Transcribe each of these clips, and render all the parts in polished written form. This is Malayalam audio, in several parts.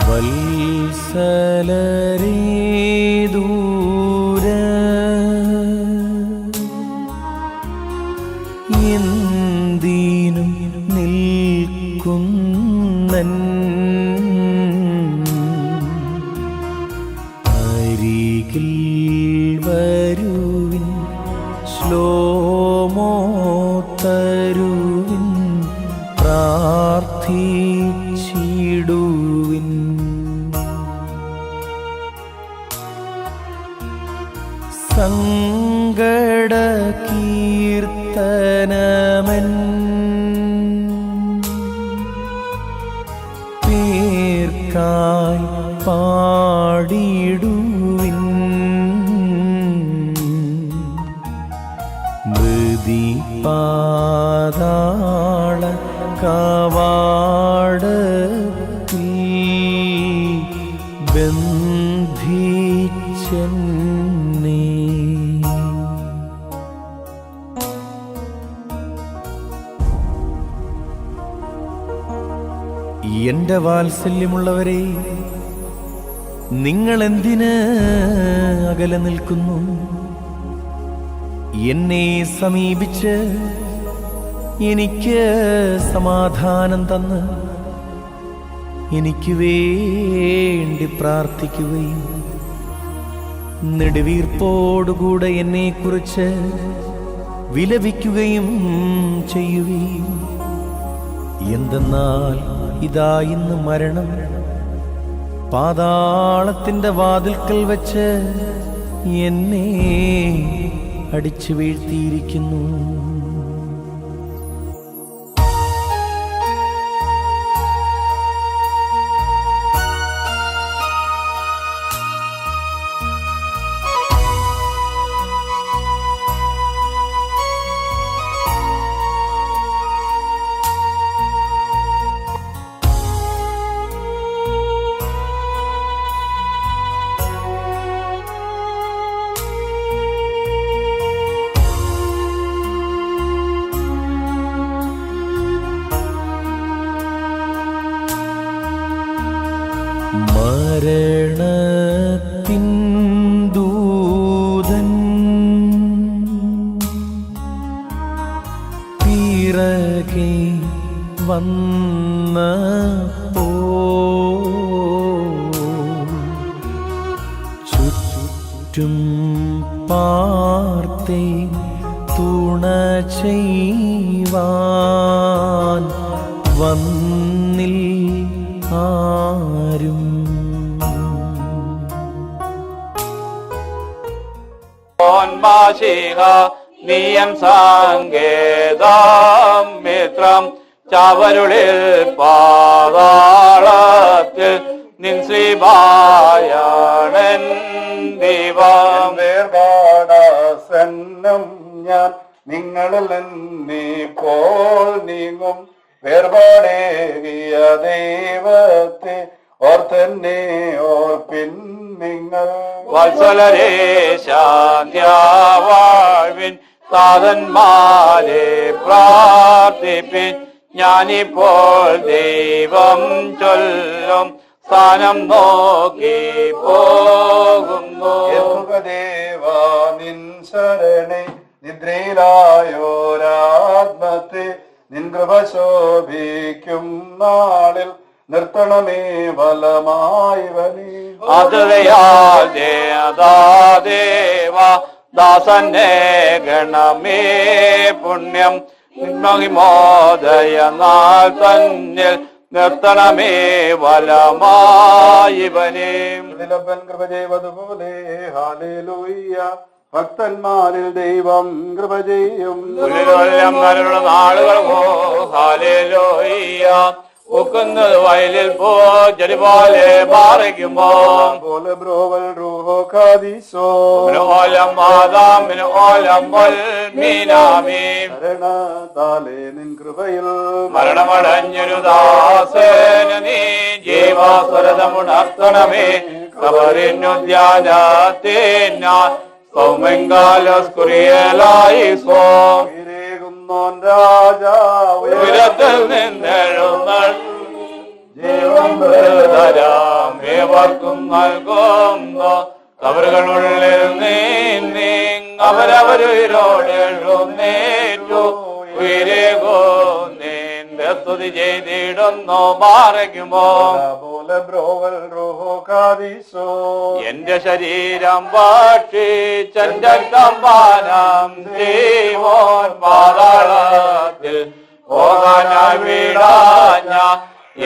വത്സലരേ ദൂര എന്തിനും നിൽക്കുന്നൻ അരികിൽ വരുവിൻ ശ്ലോമോ തരുവിൻ പ്രാർത്ഥിച്ചിടുവിൻ. സങ്കട കീർത്തനമൻ പേർക്കായി പാടിടുവിൻ. മൃതി പാതാള കവാടത്തിൽ ബന്ധിച്ചെന്നെ. എന്റെ വാത്സല്യമുള്ളവരെ, നിങ്ങൾ എന്തിന് അകലെ നിൽക്കുന്നു? എന്നെ സമീപിച്ച് എനിക്ക് സമാധാനം തന്ന് എനിക്ക് വേണ്ടി പ്രാർത്ഥിക്കുകയും നെടുവീർപ്പോടുകൂടെ എന്നെക്കുറിച്ച് വിലപിക്കുകയും ചെയ്യുകയും. എന്തെന്നാൽ ഇതാ ഇന്ന് മരണം പാതാളത്തിന്റെ വാതിൽക്കൽ വെച്ച് എന്നെ അടിച്ചു വീഴ്ത്തിയിരിക്കുന്നു. മരണത്തിൻ ദൂതൻ പിറകെ വന്നപ്പോ ചുറ്റും പാർത്തേ തുണ ചെയ്യുവാൻ വന്നിൽ ആരും. നീയം സങ്കേതം മിത്രം ചവരുളിൽ പാതാളത്തിൽ നിൻ ശ്രീഭായണൻ ദൈവം. വേർപാടാസന്നം ഞാൻ നിങ്ങളിൽ പോൽ നീങ്ങും. വേർപാടേകിയ ദൈവത്തെ ഓർത്തന്നെ ഓർപ്പിൻ നിങ്ങൾ. വത്സലരേ ശാന്തിയാവാഴ്വിൻ, സാധന്മാരെ പ്രാർത്ഥിപ്പിൻ. ഞാനിപ്പോൾ ദൈവം ചൊല്ലും സ്ഥാനം നോക്കി പോകുന്നു. ദേവാ നിൻ ശരണേ, നിദ്രയിലായോരാത്മത്തെ നിൻ കൃപ ശോഭിക്കും നാളിൽ നിർത്തണമേ ബലമായി വനി. ദേവ ദാസനെ ഗണമേ പുണ്യം മഹിമോദയ നാൾ തന്നിൽ നിർത്തണമേ വലമായി വനേ. കൃപ ചെയ്വതുപോലെ ഹാലേലൂയ്യ. ഭക്തന്മാരിൽ ദൈവം കൃപ ചെയ്യും. നാളുകൾ ഹാലേലൂയ്യ. ഒക്കുന്നത് വയലിൽ പോ ചെടി പോലെ പാറയ്ക്കുമ്പോ പോലെ ബ്രോവൽ റൂഹോ ഖാദീസോ മരണത്താലേ നിൻ കൃപയിൽ മരണമടഞ്ഞൊരു ദാസന നീ ജീവാസ്വരതമുണർത്തണമേ. കബറിനു ധ്യാനത്തിനാൽ സൗമങ്കാലസ്കുറിയലായി സ്വം രാജാവ് ഉയരത്തിൽ നിന്നെഴുന്നൾ ജീവൻ തരാ അവർക്കും നൽകുന്നു. കബറുകളുള്ളിൽ നീ അവരവരോട് എഴുന്നേറ്റു ഉയരേകോ നിന്റെ സ്തുതി ചെയ്തിടുന്നു മാറയ്ക്കുമോ. എന്റെ ശരീരം ഭക്ഷിച്ചെന്റെ പാനം ജീവോൻ പാതാളത്തിൽ പോകാനായി വിടാഞ്ഞ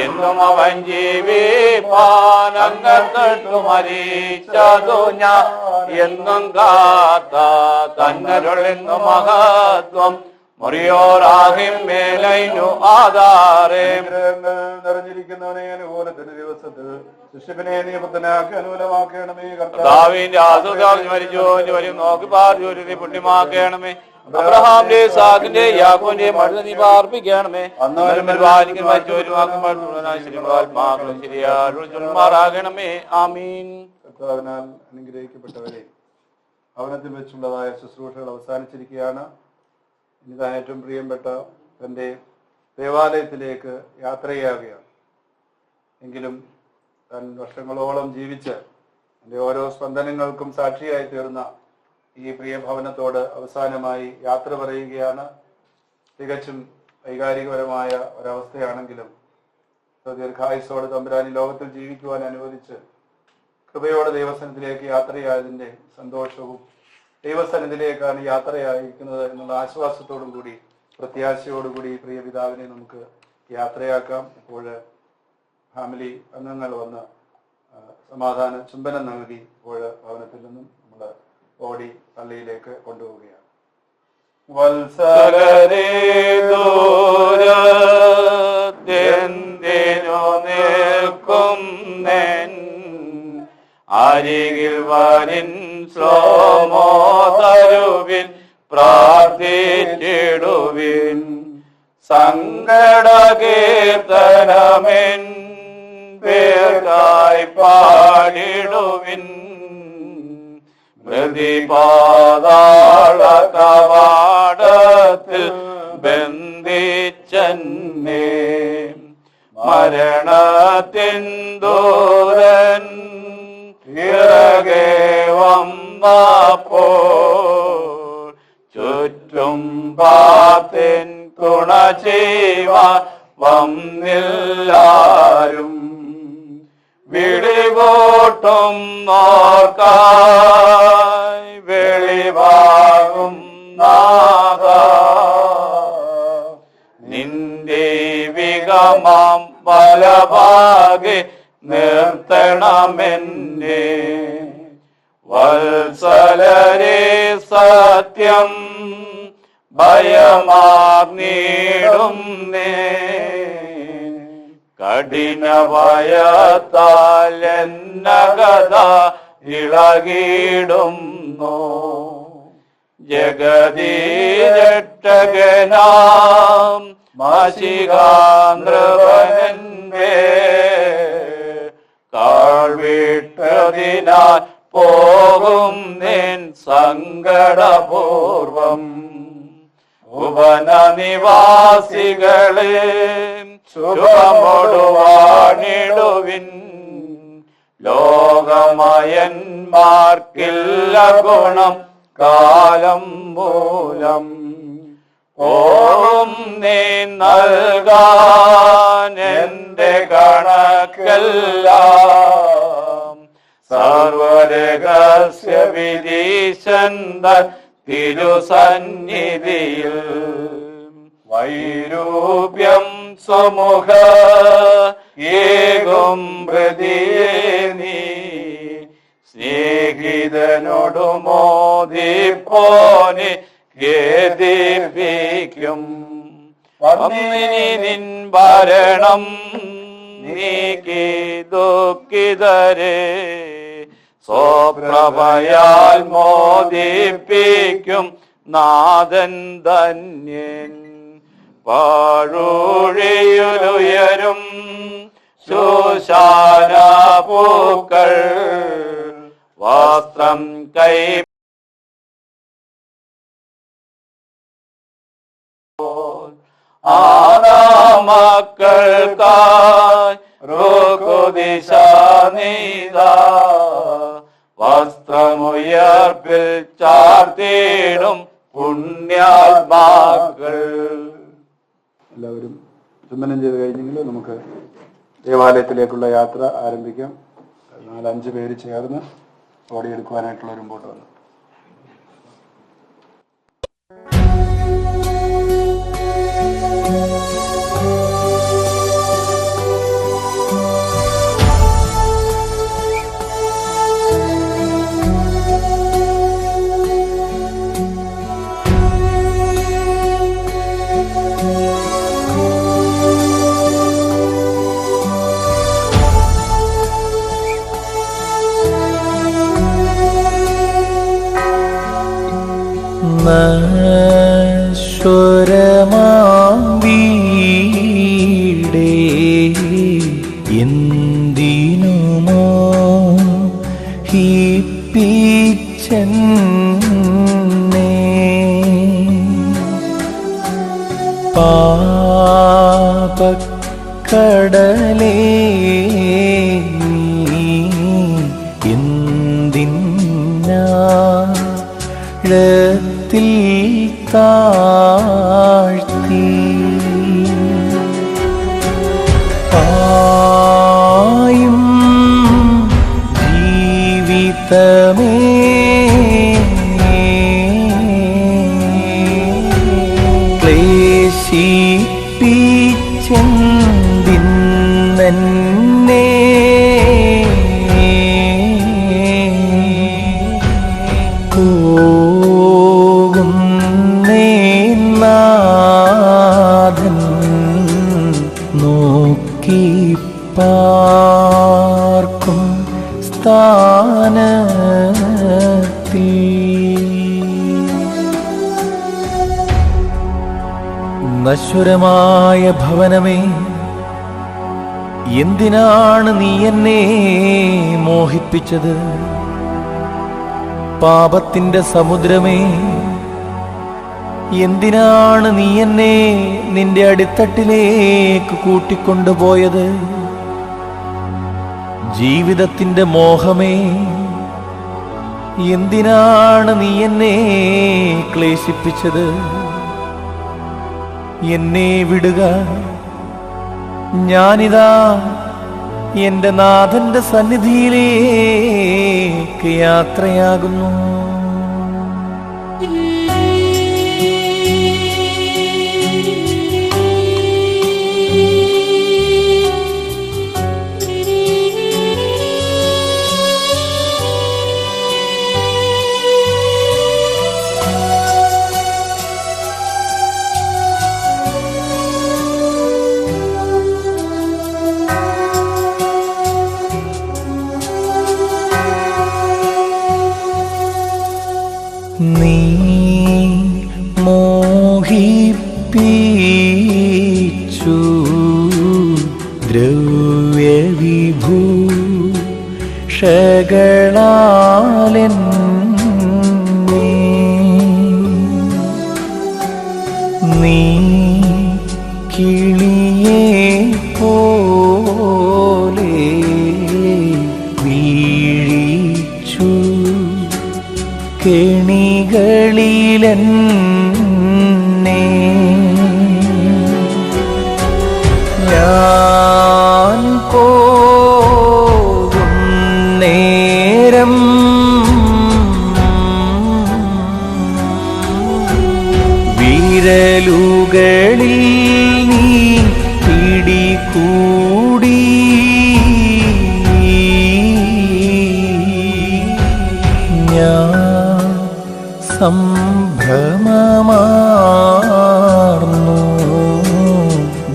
എന്നും അവൻ ജീവിപ്പാൻ അങ്ങത്തു മരിച്ചതു ഞാൻ എന്നും കാത്ത തന്നരുളിന്നു മഹത്വം മുറിയോറാഹിം മേലൈനു ആധാരേ. നിറഞ്ഞിരിക്കുന്നവനെ അനുകൂലത്തിന്റെ ദിവസത്തിൽ ശിഷ്യനെ നിയമത്തിനാക്കി അനുകൂലമാക്കണമേ. കർത്താവിന്റെ ആസുഖം മരിച്ചു വരും നോക്കി പാർജോലി പുണ്യമാക്കണമേ. അബ്രഹാമിന്റെ സാഖിന്റെ യാക്കോന്റെ മഴ നീ പാർപ്പിക്കണമേ. ശരിയാകണമേ. ആമീൻ. കർത്താവിനാൽ അനുഗ്രഹിക്കപ്പെട്ടവരെ, ഭവനത്തിൽ വെച്ചുള്ളതായ ശുശ്രൂഷകൾ അവസാനിച്ചിരിക്കുകയാണ്. ഇനി താൻ ഏറ്റവും പ്രിയപ്പെട്ട തൻ്റെ ദേവാലയത്തിലേക്ക് യാത്രയാവുകയാണ്. എങ്കിലും താൻ വർഷങ്ങളോളം ജീവിച്ച് എൻ്റെ ഓരോ സ്പന്ദനങ്ങൾക്കും സാക്ഷിയായി തീർന്ന ഈ പ്രിയ ഭവനത്തോട് അവസാനമായി യാത്ര പറയുകയാണ്. തികച്ചും വൈകാരികപരമായ ഒരവസ്ഥയാണെങ്കിലും ദീർഘായുസ്സോടെ തമ്പുരാനി ലോകത്തിൽ ജീവിക്കുവാൻ അനുവദിച്ച് കൃപയോടെ ദൈവസനത്തിലേക്ക് യാത്രയായതിൻ്റെ സന്തോഷവും ദൈവസനത്തിലേക്കാണ് യാത്രയായിരിക്കുന്നത് എന്നുള്ള ആശ്വാസത്തോടും കൂടി പ്രത്യാശയോടുകൂടി പ്രിയ പിതാവിനെ നമുക്ക് യാത്രയാക്കാം. ഇപ്പോൾ ഫാമിലി അംഗങ്ങൾ വന്ന് സമാധാന ചുംബനം നൽകി ഇപ്പോൾ ഭവനത്തിൽ നിന്നും നമ്മൾ ഓടി പള്ളിയിലേക്ക് കൊണ്ടുപോവുകയാണ്. വത്സലരേ ദൂരത്തെന്തിനു നിൽക്കും നെൻ അരികിൽ വരിൻ ശ്ലോമോ തരുവിൻ പ്രാർത്ഥിച്ചിടുവിൻ സങ്കടകീർത്തനമെൻ പേർക്കായി പാടിടുവിൻ പ്രതിപാതാള കവാടത്തിൽ ബന്ധിച്ചെന്നെ മരണത്തിൻ ദൂരൻ ഇറകെ വന്നപ്പോൾ ചുറ്റും പാത്തിൻ തുണ ചെയ്യുവാൻ വന്നില്ലാരും വിളികൂട്ടും നോർക്കായി വെളിവാകും നാഥ നിന്റെ വിഗമം വലഭാഗെ നിർത്തണമെന്നെ വത്സലരേ സത്യം ഭയമാർന്നിടുന്നേ കഠിന ഭയത്താൽ എന്നകഥ ഇളകിടുന്നു ജഗദീരക്ഷകനാം മാശികാന്ത്രവനന്റെ കാൾവിട്ടതിനാൽ പോകും നിൻ സങ്കടപൂർവം ഭുവനനിവാസികളെ ശുഭമൊടുവാണിടുവിൻ ലോകമയന്മാർക്കില്ല ഗുണം കാലം മൂലം ഓം നീ നൽകാൻ എന്റെ കണക്കെല്ലാം സർവരഹസ്യ വിധീശന്തൻ തിരുസന്നിധിയിൽ വൈരൂപ്യം സ്വമുഖ ഏകും പ്രതിയേ നീ സ്നേഹിതനോടു മോദിപ്പോനെ ഖേദിപ്പിക്കും വന്നിനി നിൻ ഭരണം നീക്കി ദുഃഖിതരെ സ്വപ്രഭയാൽ മോദിപ്പിക്കും നാഥൻ ധന്യൻ പാഴൂഴിയുയരും ശോശാന പൂക്കൾ വസ്ത്രം കൈ ആദാമക്കൾക്കായി റുക്കുദിശാനീതാ വസ്ത്രമുയർപ്പിൽ ചാർത്തിയിടും പുണ്യാത്മാക്കൾ. എല്ലാവരും ചുംബനം ചെയ്ത് കഴിഞ്ഞെങ്കിൽ നമുക്ക് ദേവാലയത്തിലേക്കുള്ള യാത്ര ആരംഭിക്കാം. 4-5 പേര് ചേർന്ന് ഓടിയെടുക്കുവാനായിട്ടുള്ള ഒരു മുമ്പോട്ട് വന്നു. നശ്വരമാം വീടേ എന്തിനുമോ ഹിപ്പിച്ചെന്നെ പാപക്കടലേ എന്തിനാ ത്തിൽ താഴ്ത്തി പായും ജീവിതമേ ക്ലേശിപ്പിച്ചെന്തിന്നെ നോക്കി പാർക്കും സ്ഥാനത്തിൽ നശ്വരമായ ഭവനമേ എന്തിനാണ് നീ എന്നെ മോഹിപ്പിച്ചത്? പാപത്തിന്റെ സമുദ്രമേ എന്തിനാണ് നീ എന്നെ നിന്റെ അടിത്തട്ടിലേക്ക് കൂട്ടിക്കൊണ്ടുപോയത്? ജീവിതത്തിന്റെ മോഹമേ എന്തിനാണ് നീ എന്നെ ക്ലേശിപ്പിച്ചത്? എന്നെ വിടുക, ഞാനിതാ എന്റെ നാഥന്റെ സന്നിധിയിലേക്ക് യാത്രയാകുന്നു. നീ മോഹിപ്പിച്ചു ദ്രവ്യവിഭൂഷകളാലെന്നെ, നീ കിളിയെ പോലെ വീഴിച്ചു കെണികളിലെന്നെ. ഞാൻ പോകും നേരം വിരലുകളിൽ നീ പിടികൂടി ഞാൻ സംഭ്രമമാർന്നു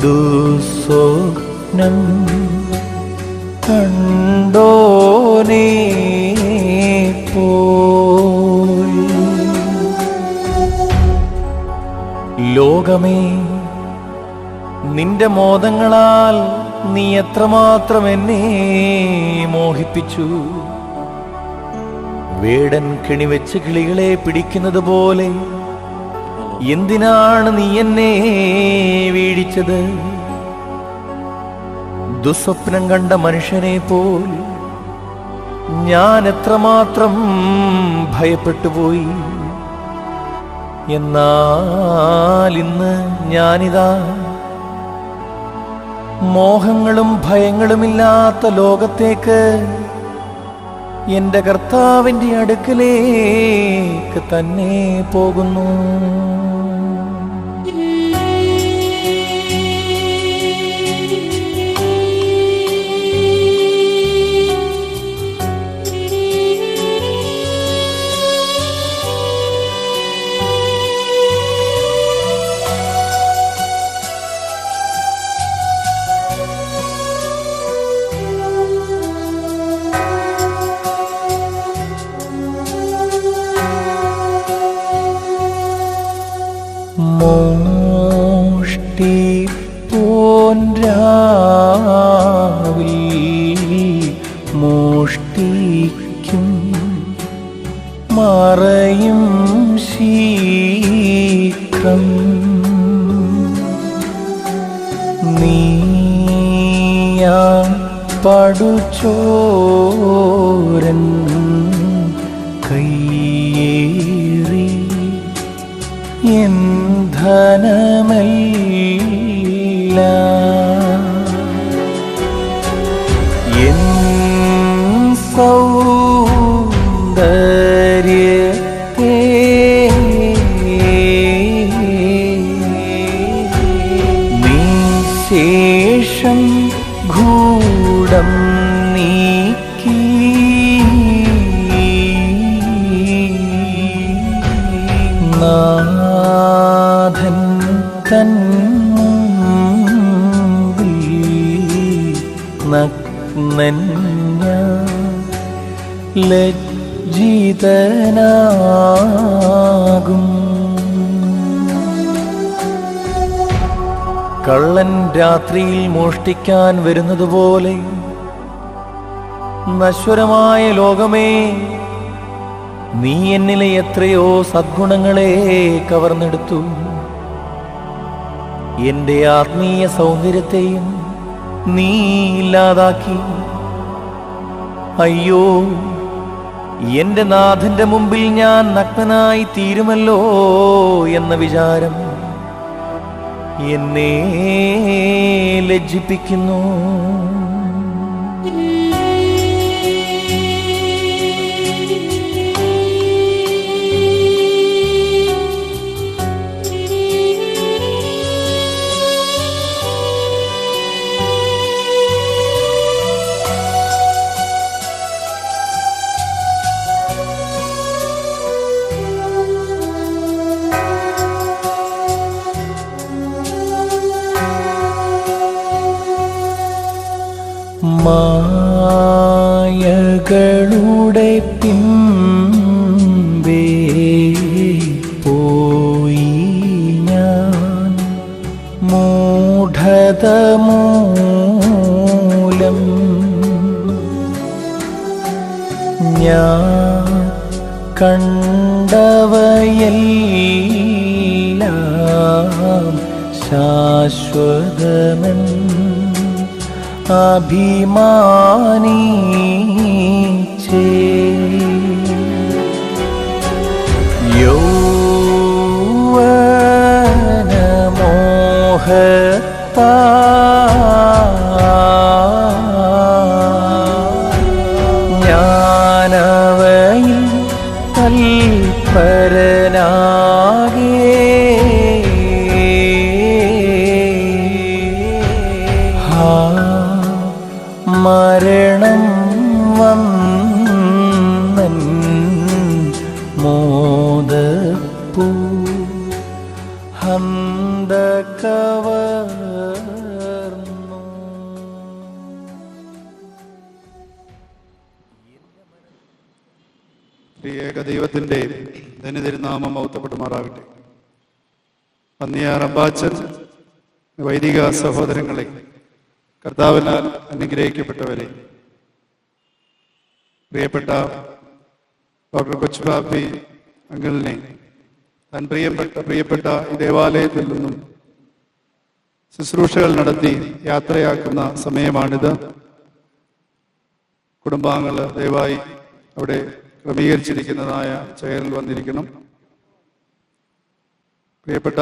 ദുസ്വപ്നം കണ്ടോനേ പോയി. ലോകമേ, നിന്റെ മോദങ്ങളാൽ നീ എത്രമാത്രം എന്നെ മോഹിപ്പിച്ചു. വേടൻ കെണിവെച്ച് കിളികളെ പിടിക്കുന്നത് പോലെ എന്തിനാണ് നീ എന്നെ വീഴിച്ചത്? ദുസ്വപ്നം കണ്ട മനുഷ്യനെ പോൽ ഞാൻ എത്രമാത്രം ഭയപ്പെട്ടുപോയി. എന്നാൽ ഇന്ന് ഞാനിതാ മോഹങ്ങളും ഭയങ്ങളുമില്ലാത്ത ലോകത്തേക്ക് എന്റെ കർത്താവിന്റെ അടുക്കലേക്ക് തന്നെ പോകുന്നു. മോഷ്ടിപ്പോൻ രാവിൽ മോഷ്ടിക്കും, മറയും ശീഘ്രം. നീയാ പടുചോരൻ കയ്യേറി എൻ ധനമല്ല, എൻ സൗന്ദര്യത്തെ നീ ശേഷം ഗൂഢം നീക്കി നാഥൻ തൻ നഗ്നൻ ഞാൻ ലജ്ജിതനാകും. കള്ളൻ രാത്രിയിൽ മോഷ്ടിക്കാൻ വരുന്നത് പോലെ നശ്വരമായ ലോകമേ, നീ എന്നിലെ എത്രയോ സദ്ഗുണങ്ങളെ കവർന്നെടുത്തു. എന്റെ ആത്മീയ സൗന്ദര്യത്തെയും നീ ഇല്ലാതാക്കി. അയ്യോ, എന്റെ നാഥന്റെ മുമ്പിൽ ഞാൻ നഗ്നനായി തീരുമല്ലോ എന്ന വിചാരം എന്നെ ലജ്ജിപ്പിക്കുന്നു. മായകളുടെ പിമ്പേ പോയി ഞാൻ, മൂഢത മൂലം ഞാൻ കണ്ടവയെല്ലാം ശാശ്വതമൻ അഭിമാനിച്ചേ. യൗവനമോഹത്താ ഞാനവയിൽ തൽപരനാകെ മരണം വന്നൻ മോദപ്പൂ ഹന്തകവർന്നു. ഏക ദൈവത്തിന്റെ ധന്യതിരുനാമം മഹത്വപ്പെടുമാറാകട്ടെ. അന്നിയാറമ്പാച്ചൻ, വൈദിക സഹോദരങ്ങളെ, കർത്താവിനാൽ അനുഗ്രഹിക്കപ്പെട്ടവരെ, പ്രിയപ്പെട്ട ഡോക്ടർ കൊച്ചുബാബി അങ്കിളിനെ താൻ പ്രിയപ്പെട്ട ഈ ദേവാലയത്തിൽ നിന്നും ശുശ്രൂഷകൾ നടത്തി യാത്രയാക്കുന്ന സമയമാണിത്. കുടുംബാംഗങ്ങൾ ദയവായി അവിടെ ക്രമീകരിച്ചിരിക്കുന്നതായ ചെയറിൽ വന്നിരിക്കണം. പ്രിയപ്പെട്ട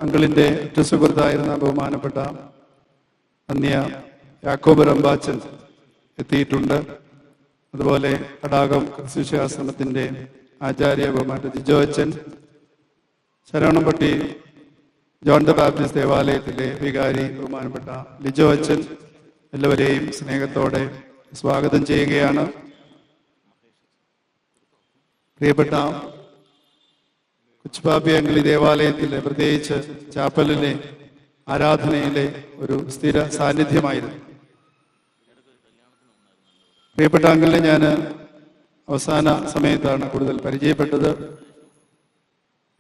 അങ്കിളിൻ്റെ ഉറ്റ സുഹൃത്തായിരുന്ന ബഹുമാനപ്പെട്ട അന്യ യാക്കോബ് റമ്പാച്ചൻ എത്തിയിട്ടുണ്ട്. അതുപോലെ തടാകം ക്രിസ്തുശാസ്ത്രത്തിൻ്റെ ആചാര്യ ബഹുമാനപ്പെട്ട ജിജോ അച്ഛൻ, ശരവണംപട്ടി ജോൺ ദ ബാപ്റ്റിസ്റ്റ് ദേവാലയത്തിലെ വികാരി ബഹുമാനപ്പെട്ട ലിജോ അച്ഛൻ, എല്ലാവരെയും സ്നേഹത്തോടെ സ്വാഗതം ചെയ്യുകയാണ്. പ്രിയപ്പെട്ട കൊച്ചുപാപ്പി അങ്കിളി ദേവാലയത്തിലെ, പ്രത്യേകിച്ച് ചാപ്പലിലെ ആരാധനയിലെ ഒരു സ്ഥിര സാന്നിധ്യമായിരുന്നു. പ്രിയപ്പെട്ട അങ്കിളിനെ ഞാൻ അവസാന സമയത്താണ് കൂടുതൽ പരിചയപ്പെട്ടത്.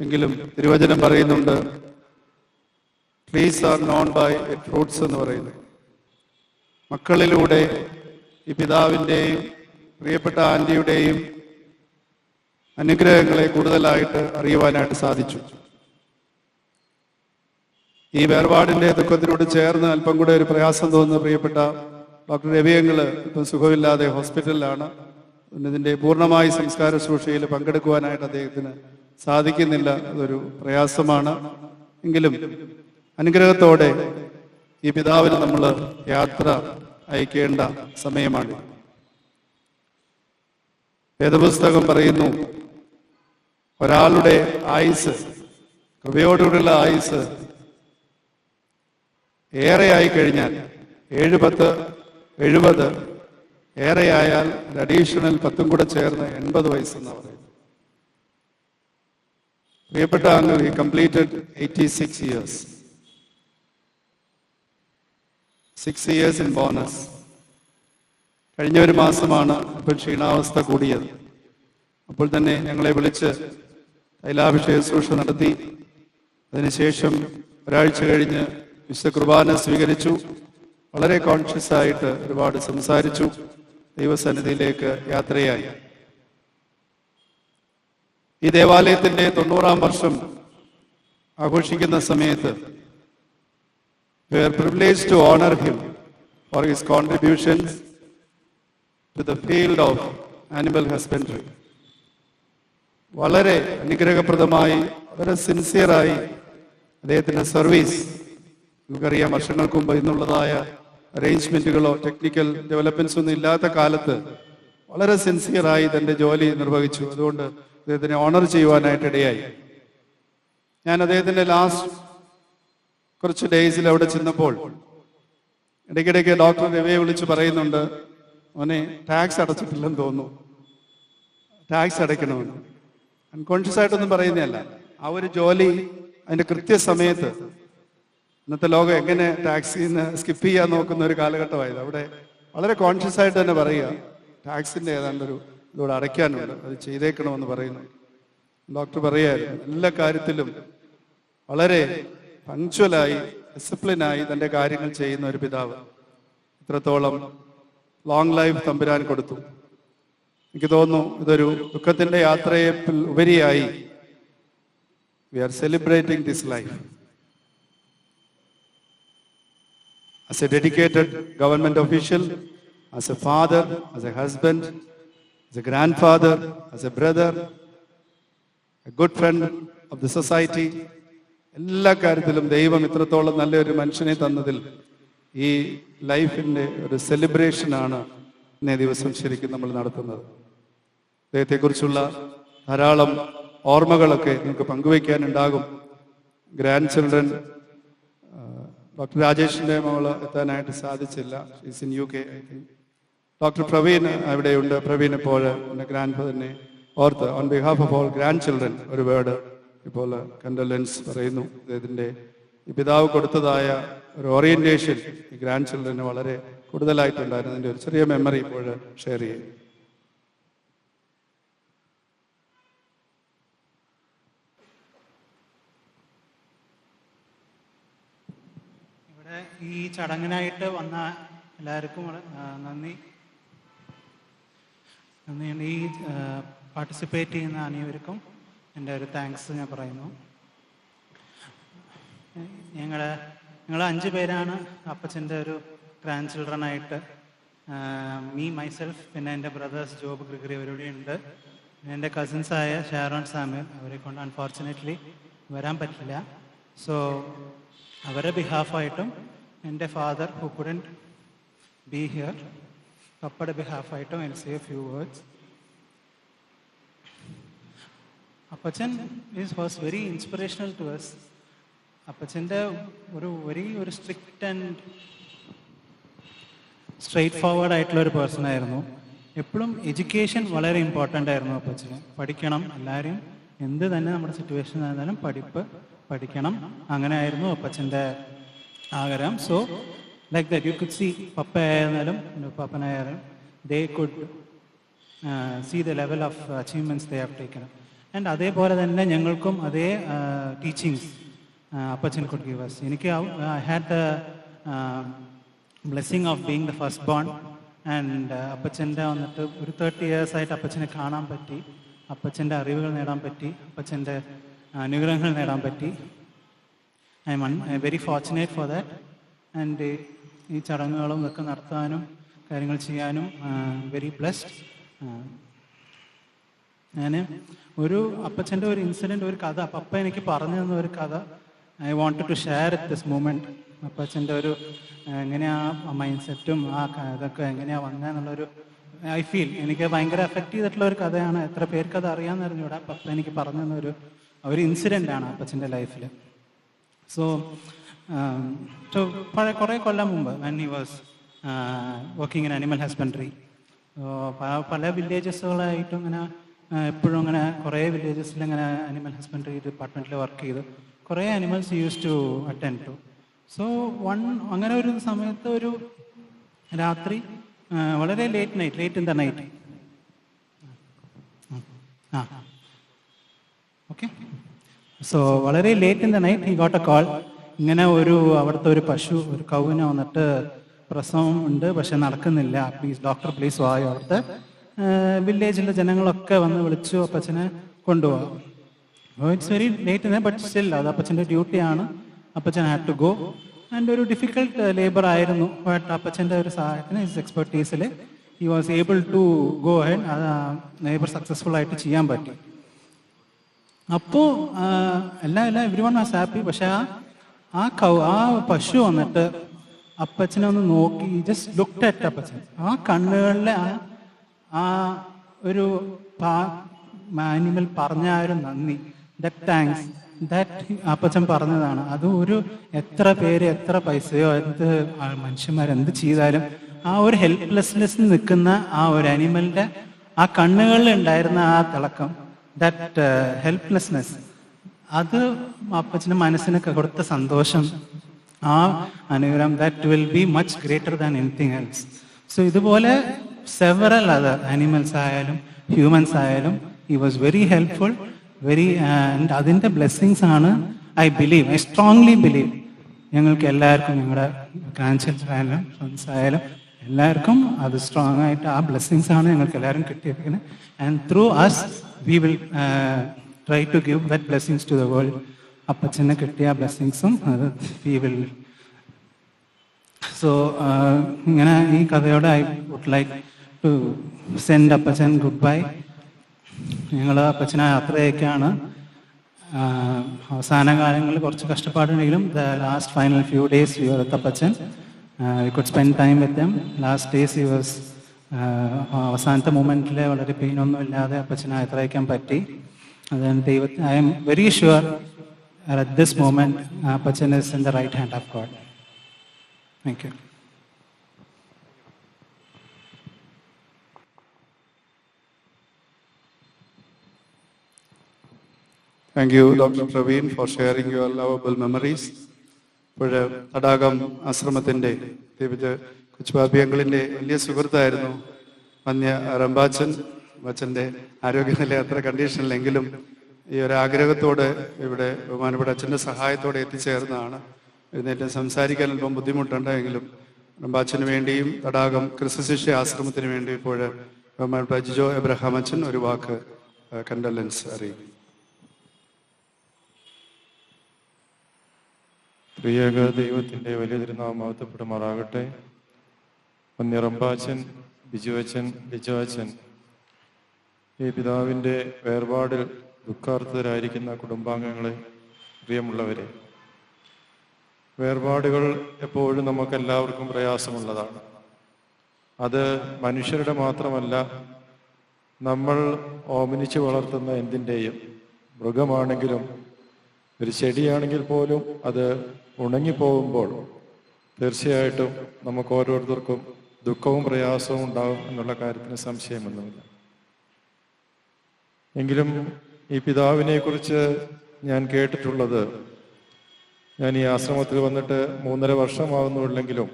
എങ്കിലും തിരുവചനം പറയുന്നുണ്ട്, trees are known by fruits എന്ന് പറയുന്നത്. മക്കളിലൂടെ ഈ പിതാവിൻ്റെയും പ്രിയപ്പെട്ട ആൻറ്റിയുടെയും അനുഗ്രഹങ്ങളെ കൂടുതലായിട്ട് അറിയുവാനായിട്ട് സാധിച്ചു. ഈ വേർപാടിൻ്റെ ദുഃഖത്തിനോട് ചേർന്ന് അല്പം കൂടെ ഒരു പ്രയാസം തോന്നുന്ന പ്രിയപ്പെട്ട ഡോക്ടർ രവിയങ്ങൾ ഇപ്പം സുഖമില്ലാതെ ഹോസ്പിറ്റലിലാണ്. ഇതിൻ്റെ പൂർണ്ണമായി സംസ്കാര ശുശ്രൂഷയിൽ പങ്കെടുക്കുവാനായിട്ട് അദ്ദേഹത്തിന് സാധിക്കുന്നില്ല. അതൊരു പ്രയാസമാണ്. എങ്കിലും അനുഗ്രഹത്തോടെ ഈ പിതാവിന് നമ്മൾ യാത്ര അയക്കേണ്ട സമയമാണ്. വേദപുസ്തകം പറയുന്നു, ഒരാളുടെ ആയുസ്, കൃപയോടുകൂടിയുള്ള ആയുസ് ഏറെയായി കഴിഞ്ഞാൽ 7, 10, 70 ഏറെയായാൽ അഡീഷണൽ 10 കൂടെ ചേർന്ന് 80 വയസ്സെന്ന് പറയുന്നത്. പ്രിയപ്പെട്ട അംഗം he completed 86 years. 6 years in bonus. കഴിഞ്ഞ ഒരു മാസമാണ് ഇപ്പോൾ ക്ഷീണാവസ്ഥ കൂടിയത്. അപ്പോൾ തന്നെ ഞങ്ങളെ വിളിച്ച് തൈലാഭിഷേക ശുശ്രൂഷ നടത്തി. അതിനുശേഷം ഒരാഴ്ച കഴിഞ്ഞ് വിശുദ്ധ കുർബാന സ്വീകരിച്ചു. വളരെ കോൺഷ്യസ് ആയിട്ട് ഒരുപാട് സംസാരിച്ചു. ദൈവസന്നിധിയിലേക്ക് യാത്രയായി. ഈ ദേവാലയത്തിന്റെ 90-ാം വർഷം ആഘോഷിക്കുന്ന സമയത്ത് we are privileged to honor him for his contributions to the field of animal husbandry. വളരെ അനുഗ്രഹപ്രദമായി, വളരെ സിൻസിയറായി അദ്ദേഹത്തിന്റെ സർവീസ്, നമുക്കറിയാം വർഷങ്ങൾക്ക് മുമ്പ് ഇന്നുള്ളതായ അറേഞ്ച്മെന്റുകളോ ടെക്നിക്കൽ ഡെവലപ്മെന്റ്സ് ഒന്നും ഇല്ലാത്ത കാലത്ത് വളരെ സിൻസിയറായി തന്റെ ജോലി നിർവഹിച്ചു. അതുകൊണ്ട് അദ്ദേഹത്തിനെ ഓണർ ചെയ്യുവാനായിട്ട് ഇടയായി. ഞാൻ അദ്ദേഹത്തിന്റെ ലാസ്റ്റ് കുറച്ച് ഡേയ്സിൽ അവിടെ ചെന്നപ്പോൾ ഇടയ്ക്കിടയ്ക്ക് ഡോക്ടർ രവിയെ വിളിച്ച് പറയുന്നുണ്ട്, അവനെ ടാക്സ് അടച്ചിട്ടില്ലെന്ന് തോന്നുന്നു, ടാക്സ് അടയ്ക്കണമെന്ന്. അൺകോൺഷ്യസ് ആയിട്ടൊന്നും പറയുന്നതല്ല. ആ ഒരു ജോലി അതിന്റെ കൃത്യസമയത്ത്, ഇന്നത്തെ ലോകം എങ്ങനെ ടാക്സിൽ നിന്ന് സ്കിപ്പ് ചെയ്യാൻ നോക്കുന്ന ഒരു കാലഘട്ടമായത്, അവിടെ വളരെ കോൺഷ്യസ് ആയിട്ട് തന്നെ പറയുക, ടാക്സിന്റെ ഏതാണ്ടൊരു ഇതോടെ അടയ്ക്കാനുണ്ട്, അത് ചെയ്തേക്കണമെന്ന് പറയുന്നു. ഡോക്ടർ പറയായിരുന്നു, എല്ലാ കാര്യത്തിലും വളരെ പങ്ക്ച്വലായി, ഡിസിപ്ലിനായി തൻ്റെ കാര്യങ്ങൾ ചെയ്യുന്ന ഒരു പിതാവ്. ഇത്രത്തോളം ലോങ് ലൈഫ് തമ്പുരാൻ കൊടുത്തു. എനിക്ക് തോന്നുന്നു ഇതൊരു ദുഃഖത്തിന്റെ യാത്രയെ ഉപരിയായി we are celebrating this life. As a dedicated government official, as a father, as a husband, as a grandfather, as a brother, a good friend of the society, എല്ലാ കാര്യത്തിലും ദൈവം ഇത്രത്തോളം നല്ലൊരു മനുഷ്യനെ തന്നതിൽ ഈ ലൈഫിൻ്റെ ഒരു സെലിബ്രേഷനാണ് ഇന്നേ ദിവസം ശരിക്കും നമ്മൾ നടത്തുന്നത്. അദ്ദേഹത്തെക്കുറിച്ചുള്ള ധാരാളം ഓർമ്മകളൊക്കെ നിങ്ങൾക്ക് പങ്കുവയ്ക്കാനുണ്ടാകും. ഗ്രാൻഡ് ചിൽഡ്രൻ, ഡോക്ടർ രാജേഷിൻ്റെ മകള് എത്താനായിട്ട് സാധിച്ചില്ല, she's in UK I think. Doctor Praveen അവിടെയുണ്ട്. പ്രവീൺ ഇപ്പോൾ എൻ്റെ ഗ്രാൻഡ് ഫാദറിനെ ഓർത്ത് on behalf of all grand children ഒരു വേർഡ് ഇപ്പോൾ കണ്ടോലൻസ് പറയുന്നു. അദ്ദേഹത്തിൻ്റെ ഈ പിതാവ് കൊടുത്തതായ ഒരു ഓറിയന്റേഷൻ ഈ ഗ്രാൻഡ് ചിൽഡ്രന് വളരെ കൂടുതലായിട്ടുണ്ടായിരുന്നു. അതിൻ്റെ ഒരു ചെറിയ മെമ്മറി ഇപ്പോൾ ഷെയർ ചെയ്യും. ഇവിടെ ഈ ചടങ്ങിനായിട്ട് വന്ന എല്ലാവർക്കും നന്ദിയുണ്ട്. ഈ പാർട്ടിസിപ്പേറ്റ് ചെയ്യുന്ന അനേവർക്കും എൻ്റെ ഒരു താങ്ക്സ് ഞാൻ പറയുന്നു. ഞങ്ങളുടെ ഞങ്ങൾ 5 പേരാണ് അപ്പച്ചൻ്റെ ഒരു ഗ്രാൻഡ് ചിൽഡ്രൻ ആയിട്ട്. മീ മൈസെൽഫ്, പിന്നെ എൻ്റെ ബ്രദേഴ്സ് ജോബ് ഗ്രിഗറി അവരുടെ ഉണ്ട്, എൻ്റെ കസിൻസായ ഷാരോൺ സാമുൽ, അവരെ കൊണ്ട് അൺഫോർച്ചുനേറ്റ്ലി വരാൻ പറ്റില്ല. സോ അവരുടെ ബിഹാഫായിട്ടും എൻ്റെ father who couldn't be here, പപ്പയുടെ ബിഹാഫായിട്ടും I say a few words. അപ്പച്ചൻ was very inspirational to us. അപ്പച്ചൻ്റെ ഒരു സ്ട്രിക്റ്റ് ആൻഡ് സ്ട്രെയിറ്റ് ഫോർവേഡ് ആയിട്ടുള്ള ഒരു പേഴ്സൺ ആയിരുന്നു. എപ്പോഴും എഡ്യൂക്കേഷൻ വളരെ ഇമ്പോർട്ടൻ്റ് ആയിരുന്നു അപ്പച്ചന്. പഠിക്കണം, എല്ലാവരും എന്ത് തന്നെ നമ്മുടെ സിറ്റുവേഷൻ ആയിരുന്നാലും പഠിക്കണം, അങ്ങനെ ആയിരുന്നു അപ്പച്ചൻ്റെ ആഗ്രഹം. So like that you could see, പപ്പയായിരുന്നാലും പാപ്പനായാലും they could see the level of achievements they have taken. And അതേപോലെ തന്നെ ഞങ്ങൾക്കും അതേ ടീച്ചിങ്സ് അപ്പച്ചൻ കുഡ് ഗിവ് us. എനിക്ക് I had the blessing of being the first born. And അപ്പച്ചൻ്റെ വന്നിട്ട് ഒരു 30 years ആയിട്ട് അപ്പച്ചനെ കാണാൻ പറ്റി, അപ്പച്ചൻ്റെ അറിവുകൾ നേടാൻ പറ്റി, അപ്പച്ചൻ്റെ അനുഗ്രഹങ്ങൾ നേടാൻ പറ്റി. I am very fortunate for that. And ഈ ചടങ്ങുകളും ഇതൊക്കെ നടത്താനും കാര്യങ്ങൾ ചെയ്യാനും വെരി ബ്ലെസ്ഡ്. ഞാൻ അപ്പച്ചൻ്റെ ഒരു ഇൻസിഡൻറ്റ്, ഒരു കഥ പപ്പ എനിക്ക് പറഞ്ഞു തന്ന ഒരു കഥ I wanted to share at this moment. അപ്പച്ചൻ്റെ ഒരു എങ്ങനെയാ മൈൻഡ് സെറ്റും ഇതൊക്കെ എങ്ങനെയാണ് വന്നതെന്നുള്ളൊരു ഐ ഫീൽ എനിക്ക് ഭയങ്കര എഫക്റ്റ് ചെയ്തിട്ടുള്ള ഒരു കഥയാണ്. എത്ര പേർക്ക് അത് അറിയാമെന്ന് അറിഞ്ഞൂടാ. പപ്പ എനിക്ക് പറഞ്ഞു തന്ന ഒരു ഇൻസിഡൻ്റ് ആണ് അപ്പച്ചൻ്റെ ലൈഫിൽ. സോ കുറേ കൊല്ലം മുമ്പ് when he was working in animal husbandry, പല വില്ലേജസുകളായിട്ടും ഇങ്ങനെ എപ്പോഴും ഇങ്ങനെ കുറേ വില്ലേജസിൽ ഇങ്ങനെ അനിമൽ ഹസ്ബൻഡറി ഡിപ്പാർട്ട്മെൻറ്റിൽ വർക്ക് ചെയ്തു. കുറേ animals use to attend to. So അങ്ങനെ ഒരു സമയത്ത് ഒരു രാത്രി വളരെ late in the night, okay, so വളരെ late in the night he got a call. ഇങ്ങനെ അവിടുത്തെ ഒരു പശു, ഒരു കൗവിന് വന്നിട്ട് പ്രസവം ഉണ്ട്, പക്ഷെ നടക്കുന്നില്ല, പ്ലീസ് ഡോക്ടർ പ്ലീസ് വായോ. അവിടുത്തെ വില്ലേജിലെ ജനങ്ങളൊക്കെ വന്ന് വിളിച്ചു അപ്പച്ചനെ കൊണ്ടുപോകാം. It's very late, but still അത് അപ്പച്ചൻ്റെ ഡ്യൂട്ടിയാണ്. അപ്പച്ചൻ ഹാഡ് ടു ഗോ. ആൻഡ് ഒരു ഡിഫിക്കൽട്ട് ലേബർ ആയിരുന്നു. ബട്ട് അപ്പച്ചൻ്റെ ഒരു സഹായത്തിന്, ഹിസ് എക്സ്പെർട്ടീസിൽ he was able to go head. അത് ലേബർ സക്സസ്ഫുൾ ആയിട്ട് ചെയ്യാൻ പറ്റി. അപ്പോൾ എവരി വൺ വാസ് ഹാപ്പി. പക്ഷെ ആ പശു വന്നിട്ട് അപ്പച്ചനെ ഒന്ന് നോക്കി, ജസ്റ്റ് ലുക്ക്ഡ് അറ്റ് അപ്പച്ചൻ. ആ കണ്ണുകളിലെ ആ ഒരു ആനിമൽ പറഞ്ഞ ആ ഒരു നന്ദി, ദാറ്റ് താങ്ക്സ്, ദാറ്റ് അപ്പച്ചൻ പറഞ്ഞതാണ്. അത് എത്ര പേര് എത്ര പൈസയോ എന്ത് മനുഷ്യന്മാരെന്ത് ചെയ്താലും ആ ഒരു ഹെൽപ്ലെസ്നെസ് നിൽക്കുന്ന ആ ഒരു അനിമലിന്റെ ആ കണ്ണുകളിൽ ഉണ്ടായിരുന്ന ആ തിളക്കം, ദാറ്റ് ഹെൽപ്ലെസ്നെസ്, അത് അപ്പച്ചൻ്റെ മനസ്സിനൊക്കെ കൊടുത്ത സന്തോഷം, ആ അനുഗ്രഹം, that will be much greater than anything else. So ഇതുപോലെ സെവറൽ അതർ അനിമൽസ് ആയാലും ഹ്യൂമൻസ് ആയാലും he was very helpful, and അതിൻ്റെ ബ്ലെസ്സിങ്സ് ആണ് ഐ സ്ട്രോങ്ലി ബിലീവ് ഞങ്ങൾക്ക് എല്ലാവർക്കും, ഞങ്ങളുടെ ഗ്രാൻഡ് ചിൽഡ്രൻ ആയാലും ഫ്രണ്ട്സ് ആയാലും എല്ലാവർക്കും അത് സ്ട്രോങ് ആയിട്ട് ആ ബ്ലെസ്സിങ്സ് ആണ് ഞങ്ങൾക്ക് എല്ലാവരും കിട്ടിയിരിക്കുന്നത്. And through us we will try to give that blessings to the world. അപ്പച്ചനെ കിട്ടിയ ബ്ലെസ്സിങ്സും അത് വി വിൽ. സോ ഇങ്ങനെ ഈ കഥയോടെ I would like to send അപ്പച്ചൻ ഗുഡ് ബൈ. ഞങ്ങൾ അപ്പച്ചനെ യാത്രയൊക്കെയാണ്. അവസാന കാലങ്ങളിൽ കുറച്ച് കഷ്ടപ്പാടുണ്ടെങ്കിലും the last final few days we were with അപ്പച്ചൻ. We could spend time with them. Last days he was അവസാനത്തെ മൊമെന്റിൽ വളരെ പെയിനൊന്നും ഇല്ലാതെ അപ്പച്ചനെ യാത്രയക്കാൻ പറ്റി. അതുകൊണ്ട് ദൈവത്തിന് I am very sure at this moment Appachan is in the right hand of God. Thank you. Thank you, Dr. Praveen, for sharing your lovable memories. ഇപ്പോൾ തടാകം ആശ്രമത്തിൻ്റെ കൊച്ചുബാബി അങ്കിളിൻ്റെ വലിയ സുഹൃത്തായിരുന്നു വന്യ റംബാച്ചൻ. അച്ഛൻ്റെ ആരോഗ്യനില അത്ര കണ്ടീഷനിലെങ്കിലും ഈ ഒരു ആഗ്രഹത്തോടെ ഇവിടെ ബഹുമാനപ്പെട്ട അച്ഛൻ്റെ സഹായത്തോടെ എത്തിച്ചേർന്നതാണ്. എഴുന്നേറ്റ് സംസാരിക്കാൻ അല്പം ബുദ്ധിമുട്ടുണ്ടെങ്കിലും റംബാച്ചന് വേണ്ടിയും തടാകം ക്രിസ്തുശിഷ്യ ആശ്രമത്തിന് വേണ്ടി ഇപ്പോൾ ബഹുമാനപ്പെട്ട ജിജോ എബ്രഹാം അച്ഛൻ ഒരു വാക്ക് കണ്ടലൻസ് അറിയിക്കും. പ്രിയേക ദൈവത്തിൻ്റെ വലിയ തിരുനാമം മഹത്വപ്പെടുമാറാകട്ടെ. റമ്പാച്ചൻ, ബിജുവച്ചൻ, ലിജോച്ചൻ, ഈ പിതാവിൻ്റെ വേർപാടിൽ ദുഃഖാർത്ഥരായിരിക്കുന്ന കുടുംബാംഗങ്ങളെ, പ്രിയമുള്ളവരെ, വേർപാടുകൾ എപ്പോഴും നമുക്കെല്ലാവർക്കും പ്രയാസമുള്ളതാണ്. അത് മനുഷ്യരുടെ മാത്രമല്ല, നമ്മൾ ഓമനിച്ച് വളർത്തുന്ന എന്തിൻ്റെയും, മൃഗമാണെങ്കിലും ഒരു ചെടിയാണെങ്കിൽ പോലും അത് ഉണങ്ങിപ്പോകുമ്പോൾ തീർച്ചയായിട്ടും നമുക്ക് ഓരോരുത്തർക്കും ദുഃഖവും പ്രയാസവും ഉണ്ടാകും എന്നുള്ള കാര്യത്തിന് സംശയമൊന്നുമില്ല. എങ്കിലും ഈ പിതാവിനെ കുറിച്ച് ഞാൻ കേട്ടിട്ടുള്ളത്, ഞാൻ ഈ ആശ്രമത്തിൽ വന്നിട്ട് 3.5 വർഷമാകുന്നുള്ളെങ്കിലും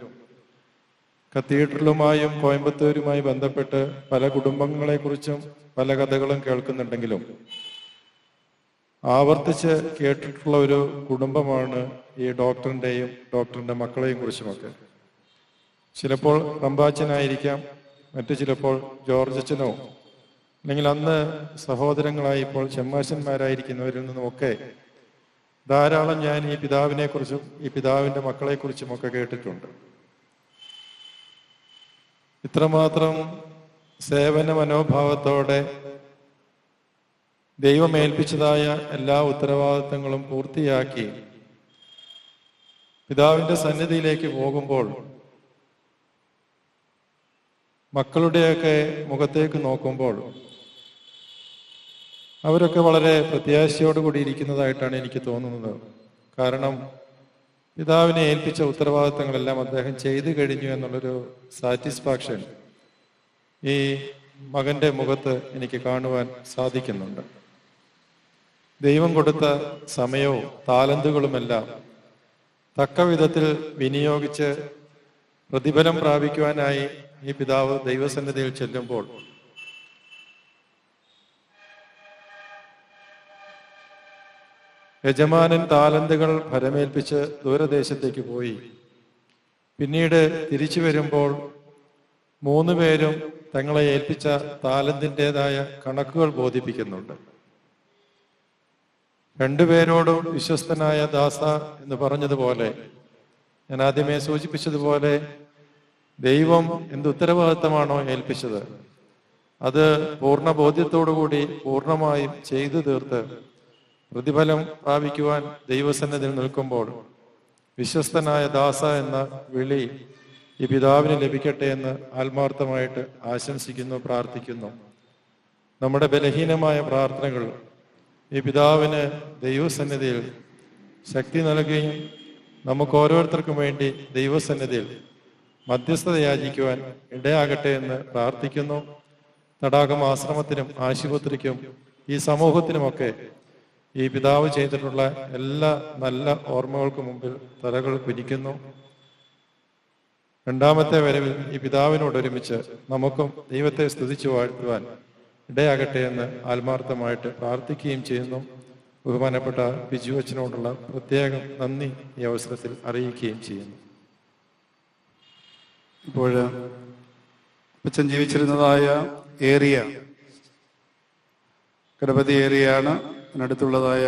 കത്തീഡ്രലുമായും കോയമ്പത്തൂരുമായി ബന്ധപ്പെട്ട് പല കുടുംബങ്ങളെക്കുറിച്ചും പല കഥകളും കേൾക്കുന്നുണ്ടെങ്കിലും ആവർത്തിച്ച് കേട്ടിട്ടുള്ള ഒരു കുടുംബമാണ് ഈ ഡോക്ടറിൻ്റെയും ഡോക്ടറിൻ്റെ മക്കളെയും കുറിച്ചുമൊക്കെ. ചിലപ്പോൾ റമ്പാച്ചനായിരിക്കാം, മറ്റു ചിലപ്പോൾ ജോർജ് അച്ഛനോ, അല്ലെങ്കിൽ അന്ന് സഹോദരങ്ങളായി ഇപ്പോൾ ചെമ്മാശന്മാരായിരിക്കുന്നവരിൽ നിന്നുമൊക്കെ ധാരാളം ഞാൻ ഈ പിതാവിനെ കുറിച്ചും ഈ പിതാവിൻ്റെ മക്കളെക്കുറിച്ചുമൊക്കെ കേട്ടിട്ടുണ്ട്. ഇത്രമാത്രം സേവന മനോഭാവത്തോടെ ദൈവം ഏൽപ്പിച്ചതായ എല്ലാ ഉത്തരവാദിത്തങ്ങളും പൂർത്തിയാക്കി പിതാവിൻ്റെ സന്നിധിയിലേക്ക് പോകുമ്പോൾ മക്കളുടെയൊക്കെ മുഖത്തേക്ക് നോക്കുമ്പോൾ അവരൊക്കെ വളരെ പ്രത്യാശയോടുകൂടി ഇരിക്കുന്നതായിട്ടാണ് എനിക്ക് തോന്നുന്നത്. കാരണം പിതാവിനെ ഏൽപ്പിച്ച ഉത്തരവാദിത്തങ്ങളെല്ലാം അദ്ദേഹം ചെയ്തു കഴിഞ്ഞു എന്നുള്ളൊരു സാറ്റിസ്ഫാക്ഷൻ ഈ മകന്റെ മുഖത്ത് എനിക്ക് കാണുവാൻ സാധിക്കുന്നുണ്ട്. ദൈവം കൊടുത്ത സമയവും താലന്തുകളുമെല്ലാം തക്ക വിധത്തിൽ വിനിയോഗിച്ച് പ്രതിഫലം പ്രാപിക്കുവാനായി ഈ പിതാവ് ദൈവസന്നിധിയിൽ ചെല്ലുമ്പോൾ യജമാനൻ താലന്തുകൾ ഫലമേൽപ്പിച്ച് ദൂരദേശത്തേക്ക് പോയി. പിന്നീട് തിരിച്ചു വരുമ്പോൾ 3 പേരും തങ്ങളെ ഏൽപ്പിച്ച താലന്തിൻ്റെതായ കണക്കുകൾ ബോധിപ്പിക്കുന്നുണ്ട്. 2 പേരോടും വിശ്വസ്തനായ ദാസ എന്ന് പറഞ്ഞതുപോലെ, ഞാൻ ആദ്യമേ സൂചിപ്പിച്ചതുപോലെ, ദൈവം എന്ത് ഉത്തരവാദിത്തമാണോ ഏൽപ്പിച്ചത് അത് പൂർണ്ണ ബോധ്യത്തോടുകൂടി പൂർണ്ണമായും ചെയ്തു തീർത്ത് പ്രതിഫലം പ്രാപിക്കുവാൻ ദൈവസന്നിധിയിൽ നിൽക്കുമ്പോൾ വിശ്വസ്തനായ ദാസ എന്ന വിളി ഈ പിതാവിന് ലഭിക്കട്ടെ എന്ന് ആത്മാർത്ഥമായിട്ട് ആശംസിക്കുന്നു, പ്രാർത്ഥിക്കുന്നു. നമ്മുടെ ബലഹീനമായ പ്രാർത്ഥനകൾ ഈ പിതാവിന് ദൈവസന്നിധിയിൽ ശക്തി നൽകുകയും നമുക്ക് ഓരോരുത്തർക്കും വേണ്ടി ദൈവസന്നിധിയിൽ മധ്യസ്ഥത യാചിക്കുവാൻ ഇടയാകട്ടെ എന്ന് പ്രാർത്ഥിക്കുന്നു. തടാകം ആശ്രമത്തിനും ആശുപത്രിക്കും ഈ സമൂഹത്തിനുമൊക്കെ ഈ പിതാവ് ചെയ്തിട്ടുള്ള എല്ലാ നല്ല ഓർമ്മകൾക്ക് മുമ്പിൽ തലകൾ കുനിക്കുന്നു. 2ാമത്തെ വരവിൽ ഈ പിതാവിനോടൊരുമിച്ച് നമുക്കും ദൈവത്തെ സ്തുതിച്ചു വാഴ്ത്തുവാൻ ഇടയാകട്ടെ എന്ന് ആത്മാർത്ഥമായിട്ട് പ്രാർത്ഥിക്കുകയും ചെയ്യുന്നു. ബഹുമാനപ്പെട്ട ബിജു അച്ഛനോടുള്ള പ്രത്യേകം നന്ദി ഈ അവസരത്തിൽ അറിയിക്കുകയും ചെയ്യുന്നു. ഇപ്പോൾ അച്ഛൻ ജീവിച്ചിരുന്നതായ ഏരിയ ഗണപതി ഏരിയയാണ്. അതിനടുത്തുള്ളതായ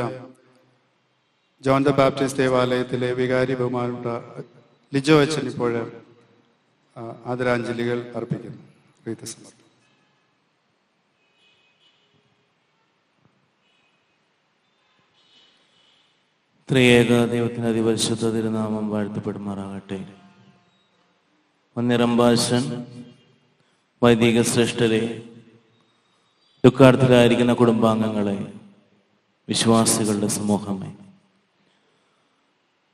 ജോൺ ദ ബാപ്റ്റിസ്റ്റ് ദേവാലയത്തിലെ വികാരി ബഹുമാനപ്പെട്ട ലിജോ അച്ഛൻ ഇപ്പോൾ ആദരാഞ്ജലികൾ അർപ്പിക്കുന്നു. ത്രിയേക ദൈവത്തിന് അതിപരിശുദ്ധ തിരുനാമം വാഴ്ത്തപ്പെടുമാറാകട്ടെ. റമ്പാച്ചൻ, വൈദിക ശ്രേഷ്ഠരെ, ദുഃഖാർത്ഥരായിരിക്കുന്ന കുടുംബാംഗങ്ങളെ, വിശ്വാസികളുടെ സമൂഹമേ,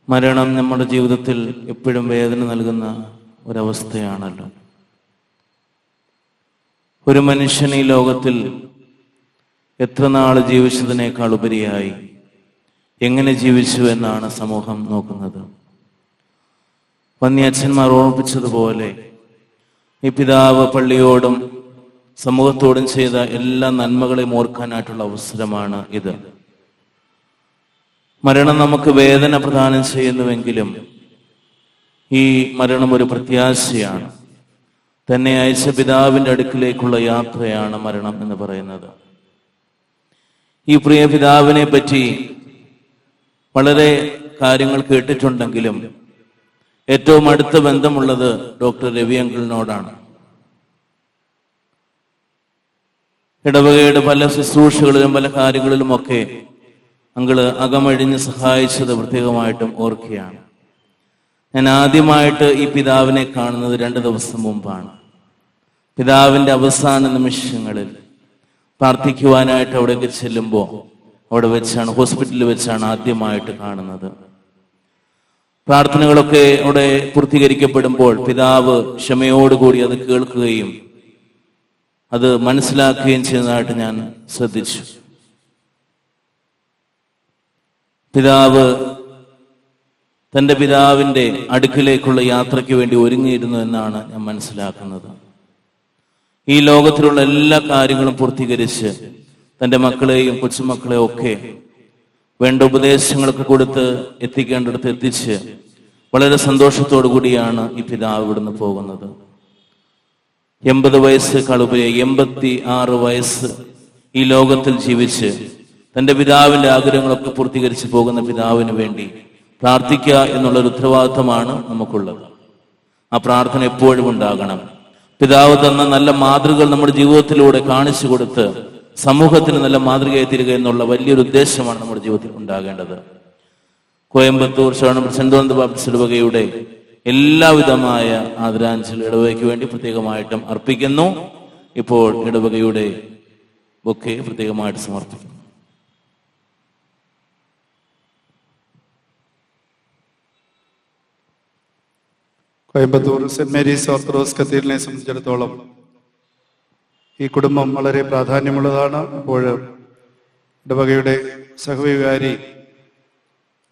മരണം നമ്മുടെ ജീവിതത്തിൽ എപ്പോഴും വേദന നൽകുന്ന ഒരവസ്ഥയാണല്ലോ. ഒരു മനുഷ്യൻ ഈ ലോകത്തിൽ എത്ര നാൾ ജീവിച്ചതിനേക്കാൾ ഉപരിയായി എങ്ങനെ ജീവിച്ചു എന്നാണ് സമൂഹം നോക്കുന്നത്. വന്യച്ഛന്മാർ ഓർമ്മിപ്പിച്ചതുപോലെ ഈ പിതാവ് പള്ളിയോടും സമൂഹത്തോടും ചെയ്ത എല്ലാ നന്മകളെയും ഓർക്കാനായിട്ടുള്ള അവസരമാണ് ഇത്. മരണം നമുക്ക് വേദന പ്രദാനം ചെയ്യുന്നുവെങ്കിലും ഈ മരണം ഒരു പ്രത്യാശയാണ്. തന്നെ അയച്ച പിതാവിൻ്റെ അടുക്കിലേക്കുള്ള യാത്രയാണ് മരണം എന്ന് പറയുന്നത്. ഈ പ്രിയ പിതാവിനെ പറ്റി വളരെ കാര്യങ്ങൾ കേട്ടിട്ടുണ്ടെങ്കിലും ഏറ്റവും അടുത്ത ബന്ധമുള്ളത് ഡോക്ടർ രവി അങ്കിളിനോടാണ്. ഇടവകയുടെ പല ശുശ്രൂഷകളിലും പല കാര്യങ്ങളിലുമൊക്കെ അങ്കിള് അകമഴിഞ്ഞ് സഹായിച്ചത് പ്രത്യേകമായിട്ടും ഓർക്കുകയാണ്. ഞാൻ ആദ്യമായിട്ട് ഈ പിതാവിനെ കാണുന്നത് 2 ദിവസം മുമ്പാണ്. പിതാവിൻ്റെ അവസാന നിമിഷങ്ങളിൽ പ്രാർത്ഥിക്കുവാനായിട്ട് അവിടേക്ക് ചെല്ലുമ്പോൾ അവിടെ വെച്ചാണ്, ഹോസ്പിറ്റലിൽ വെച്ചാണ് ആദ്യമായിട്ട് കാണുന്നത്. പ്രാർത്ഥനകളൊക്കെ അവിടെ പൂർത്തീകരിക്കപ്പെടുമ്പോൾ പിതാവ് ക്ഷമയോടുകൂടി അത് കേൾക്കുകയും അത് മനസ്സിലാക്കുകയും ചെയ്യുന്നതായിട്ട് ഞാൻ ശ്രദ്ധിച്ചു. പിതാവ് തൻ്റെ പിതാവിൻ്റെ അടുക്കിലേക്കുള്ള യാത്രയ്ക്ക് വേണ്ടി ഒരുങ്ങിയിരുന്നു എന്നാണ് ഞാൻ മനസ്സിലാക്കുന്നത്. ഈ ലോകത്തിലുള്ള എല്ലാ കാര്യങ്ങളും പൂർത്തീകരിച്ച് തൻ്റെ മക്കളെയും കൊച്ചുമക്കളെയും ഒക്കെ വേണ്ട ഉപദേശങ്ങളൊക്കെ കൊടുത്ത് എത്തിക്കേണ്ടടുത്ത് എത്തിച്ച് വളരെ സന്തോഷത്തോടു കൂടിയാണ് ഈ പിതാവ് ഇവിടുന്ന് പോകുന്നത്. 80 വയസ്സേക്കാളുപരി 86 വയസ്സ് ഈ ലോകത്തിൽ ജീവിച്ച് തൻ്റെ പിതാവിൻ്റെ ആഗ്രഹങ്ങളൊക്കെ പൂർത്തീകരിച്ച് പോകുന്ന പിതാവിന് വേണ്ടി പ്രാർത്ഥിക്കുക എന്നുള്ളൊരു ഉത്തരവാദിത്തമാണ് നമുക്കുള്ളത്. ആ പ്രാർത്ഥന എപ്പോഴും ഉണ്ടാകണം. പിതാവ് തന്ന നല്ല മാതൃകകൾ നമ്മുടെ ജീവിതത്തിലൂടെ കാണിച്ചു കൊടുത്ത് സമൂഹത്തിന് നല്ല മാതൃകയായി തീരുക എന്നുള്ള വലിയൊരു ഉദ്ദേശമാണ് നമ്മുടെ ജീവിതത്തിൽ ഉണ്ടാകേണ്ടത്. കോയമ്പത്തൂർ സെന്റ് തോമസ് ബാപ്റ്റിസ്റ്റ് ഇടവകയുടെ എല്ലാവിധമായ ആദരാഞ്ജലി ഇടവകയ്ക്ക് വേണ്ടി പ്രത്യേകമായിട്ടും അർപ്പിക്കുന്നു. ഇപ്പോൾ ഇടവകയുടെ ബൊക്കെ പ്രത്യേകമായിട്ട് സമർപ്പിക്കുന്നു. കോയമ്പത്തൂർ സെന്റ് മേരീസ് ഓർത്തഡോക്സ് കത്തീഡ്രലിനെ സംബന്ധിച്ചിടത്തോളം ഈ കുടുംബം വളരെ പ്രാധാന്യമുള്ളതാണ്. അപ്പോൾ ഇടവകയുടെ സഹവികാരി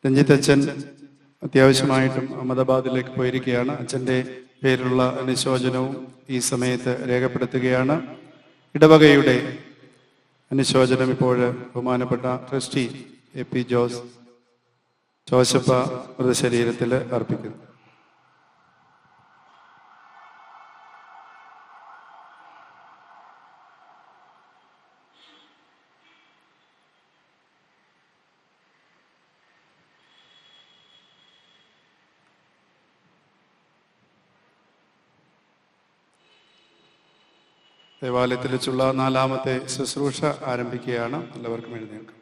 രഞ്ജിത്ത് അച്ഛൻ അത്യാവശ്യമായിട്ടും അഹമ്മദാബാദിലേക്ക് പോയിരിക്കുകയാണ്. അച്ഛൻ്റെ പേരിലുള്ള അനുശോചനവും ഈ സമയത്ത് രേഖപ്പെടുത്തുകയാണ്. ഇടവകയുടെ അനുശോചനം ഇപ്പോൾ ബഹുമാനപ്പെട്ട ട്രസ്റ്റി AP ജോസപ്പ മൃതശരീരത്തിൽ അർപ്പിക്കുന്നു. ദേവാലയത്തിൽ വെച്ചുള്ള 4ാമത്തെ ശുശ്രൂഷ ആരംഭിക്കുകയാണ്. എല്ലാവർക്കും എഴുന്നേൽക്കാം.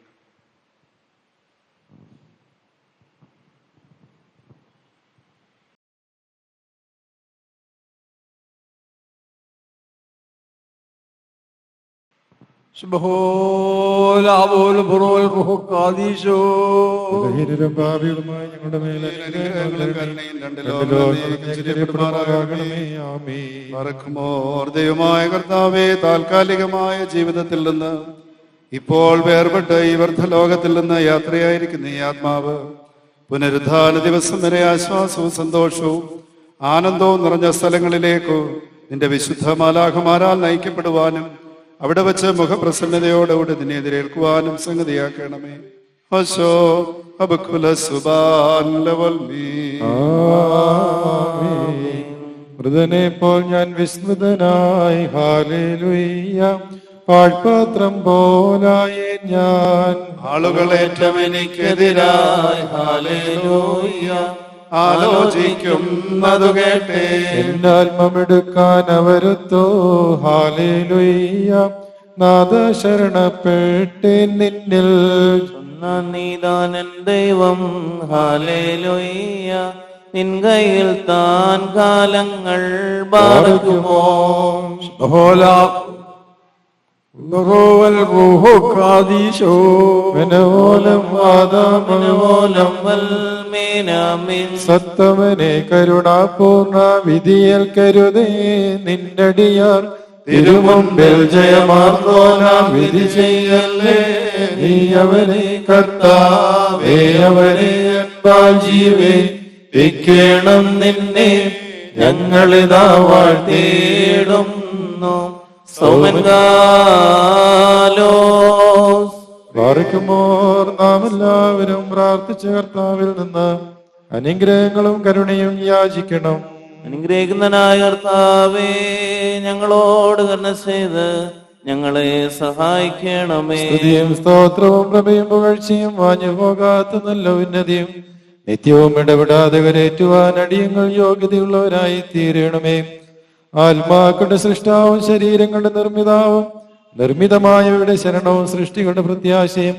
ഭാവികളുമായി ഞങ്ങളുടെ മേലെ ദൈവമായ കർത്താവേ, താൽക്കാലികമായ ജീവിതത്തിൽ നിന്ന് ഇപ്പോൾ വേർപെട്ട് ഈ വ്യർത്ഥലോകത്തിൽ നിന്ന് യാത്രയായിരിക്കുന്ന ഈ ആത്മാവ് പുനരുദ്ധാന ദിവസം വരെ ആശ്വാസവും സന്തോഷവും ആനന്ദവും നിറഞ്ഞ സ്ഥലങ്ങളിലേക്ക് നിന്റെ വിശുദ്ധ മാലാഖമാരാൽ നയിക്കപ്പെടുവാനും അവിടെ വെച്ച് മുഖപ്രസന്നതയോടുകൂടി നിന്നെ എതിരേൽക്കുവാനും സംഗതിയാക്കണമേ. മൃതനെ പോൽ ഞാൻ വിസ്മൃതനായി, ഹാലേലൂയ. പാഴ്പാത്രം പോലായേ ഞാൻ, ആളുകളേറ്റം എനിക്കെതിരായി, ഹാലേലൂയ. ആലോചിക്കുന്നതു കേട്ടേ എന്റെ ആത്മമെടുക്കാൻ അവരുത്തോ, ഹാലേലൂയ. നാദ ശരണപ്പെട്ടേൻ നിന്നിൽ, നീതാനൻ ദൈവം, ഹാലേലൂയ. നിൻ കയ്യിൽ താൻ കാലങ്ങൾ ബാധിക്കുമോ. സത്തവനെ കരുണാപൂർണ വിധിയേൽക്കരുതേ, നിന്നടിയാർ തിരുമുമ്പിൽ ജയമാർന്നോനാം വിധി ചെയ്യല്ലേ. നീ അവനെ കർത്താവേ, അവനെ അൻപാൽ ജീവിപ്പിക്കണം നിന്നെ, ഞങ്ങളിതാ വാഴ്ത്തിയിടുന്നു. ബാറക്കുമോർ. നാം എല്ലാവരും പ്രാർത്ഥിച്ച കർത്താവിൽ നിന്ന് അനുഗ്രഹങ്ങളും കരുണയും യാചിക്കണം. അനുഗ്രഹിക്കുന്നനായ കർത്താവേ, ഞങ്ങളോട് കരുണ ചെയ്ത് ഞങ്ങളെ സഹായിക്കണമേ. സ്തുതിയും സ്തോത്രവും പ്രഭയും പുകഴ്ചയും വാഞ്ഞു പോകാത്ത നല്ല ഉന്നതിയും നിത്യവും ഇടപെടാതെ കരേറ്റുവാൻ അടിയങ്ങൾ യോഗ്യതയുള്ളവരായി തീരണമേ. ആത്മാക്കളുടെ സൃഷ്ടാവും ശരീരങ്ങളുടെ നിർമ്മിതാവും നിർമ്മിതമായവരുടെ ശരണവും സൃഷ്ടികളുടെ പ്രത്യാശയും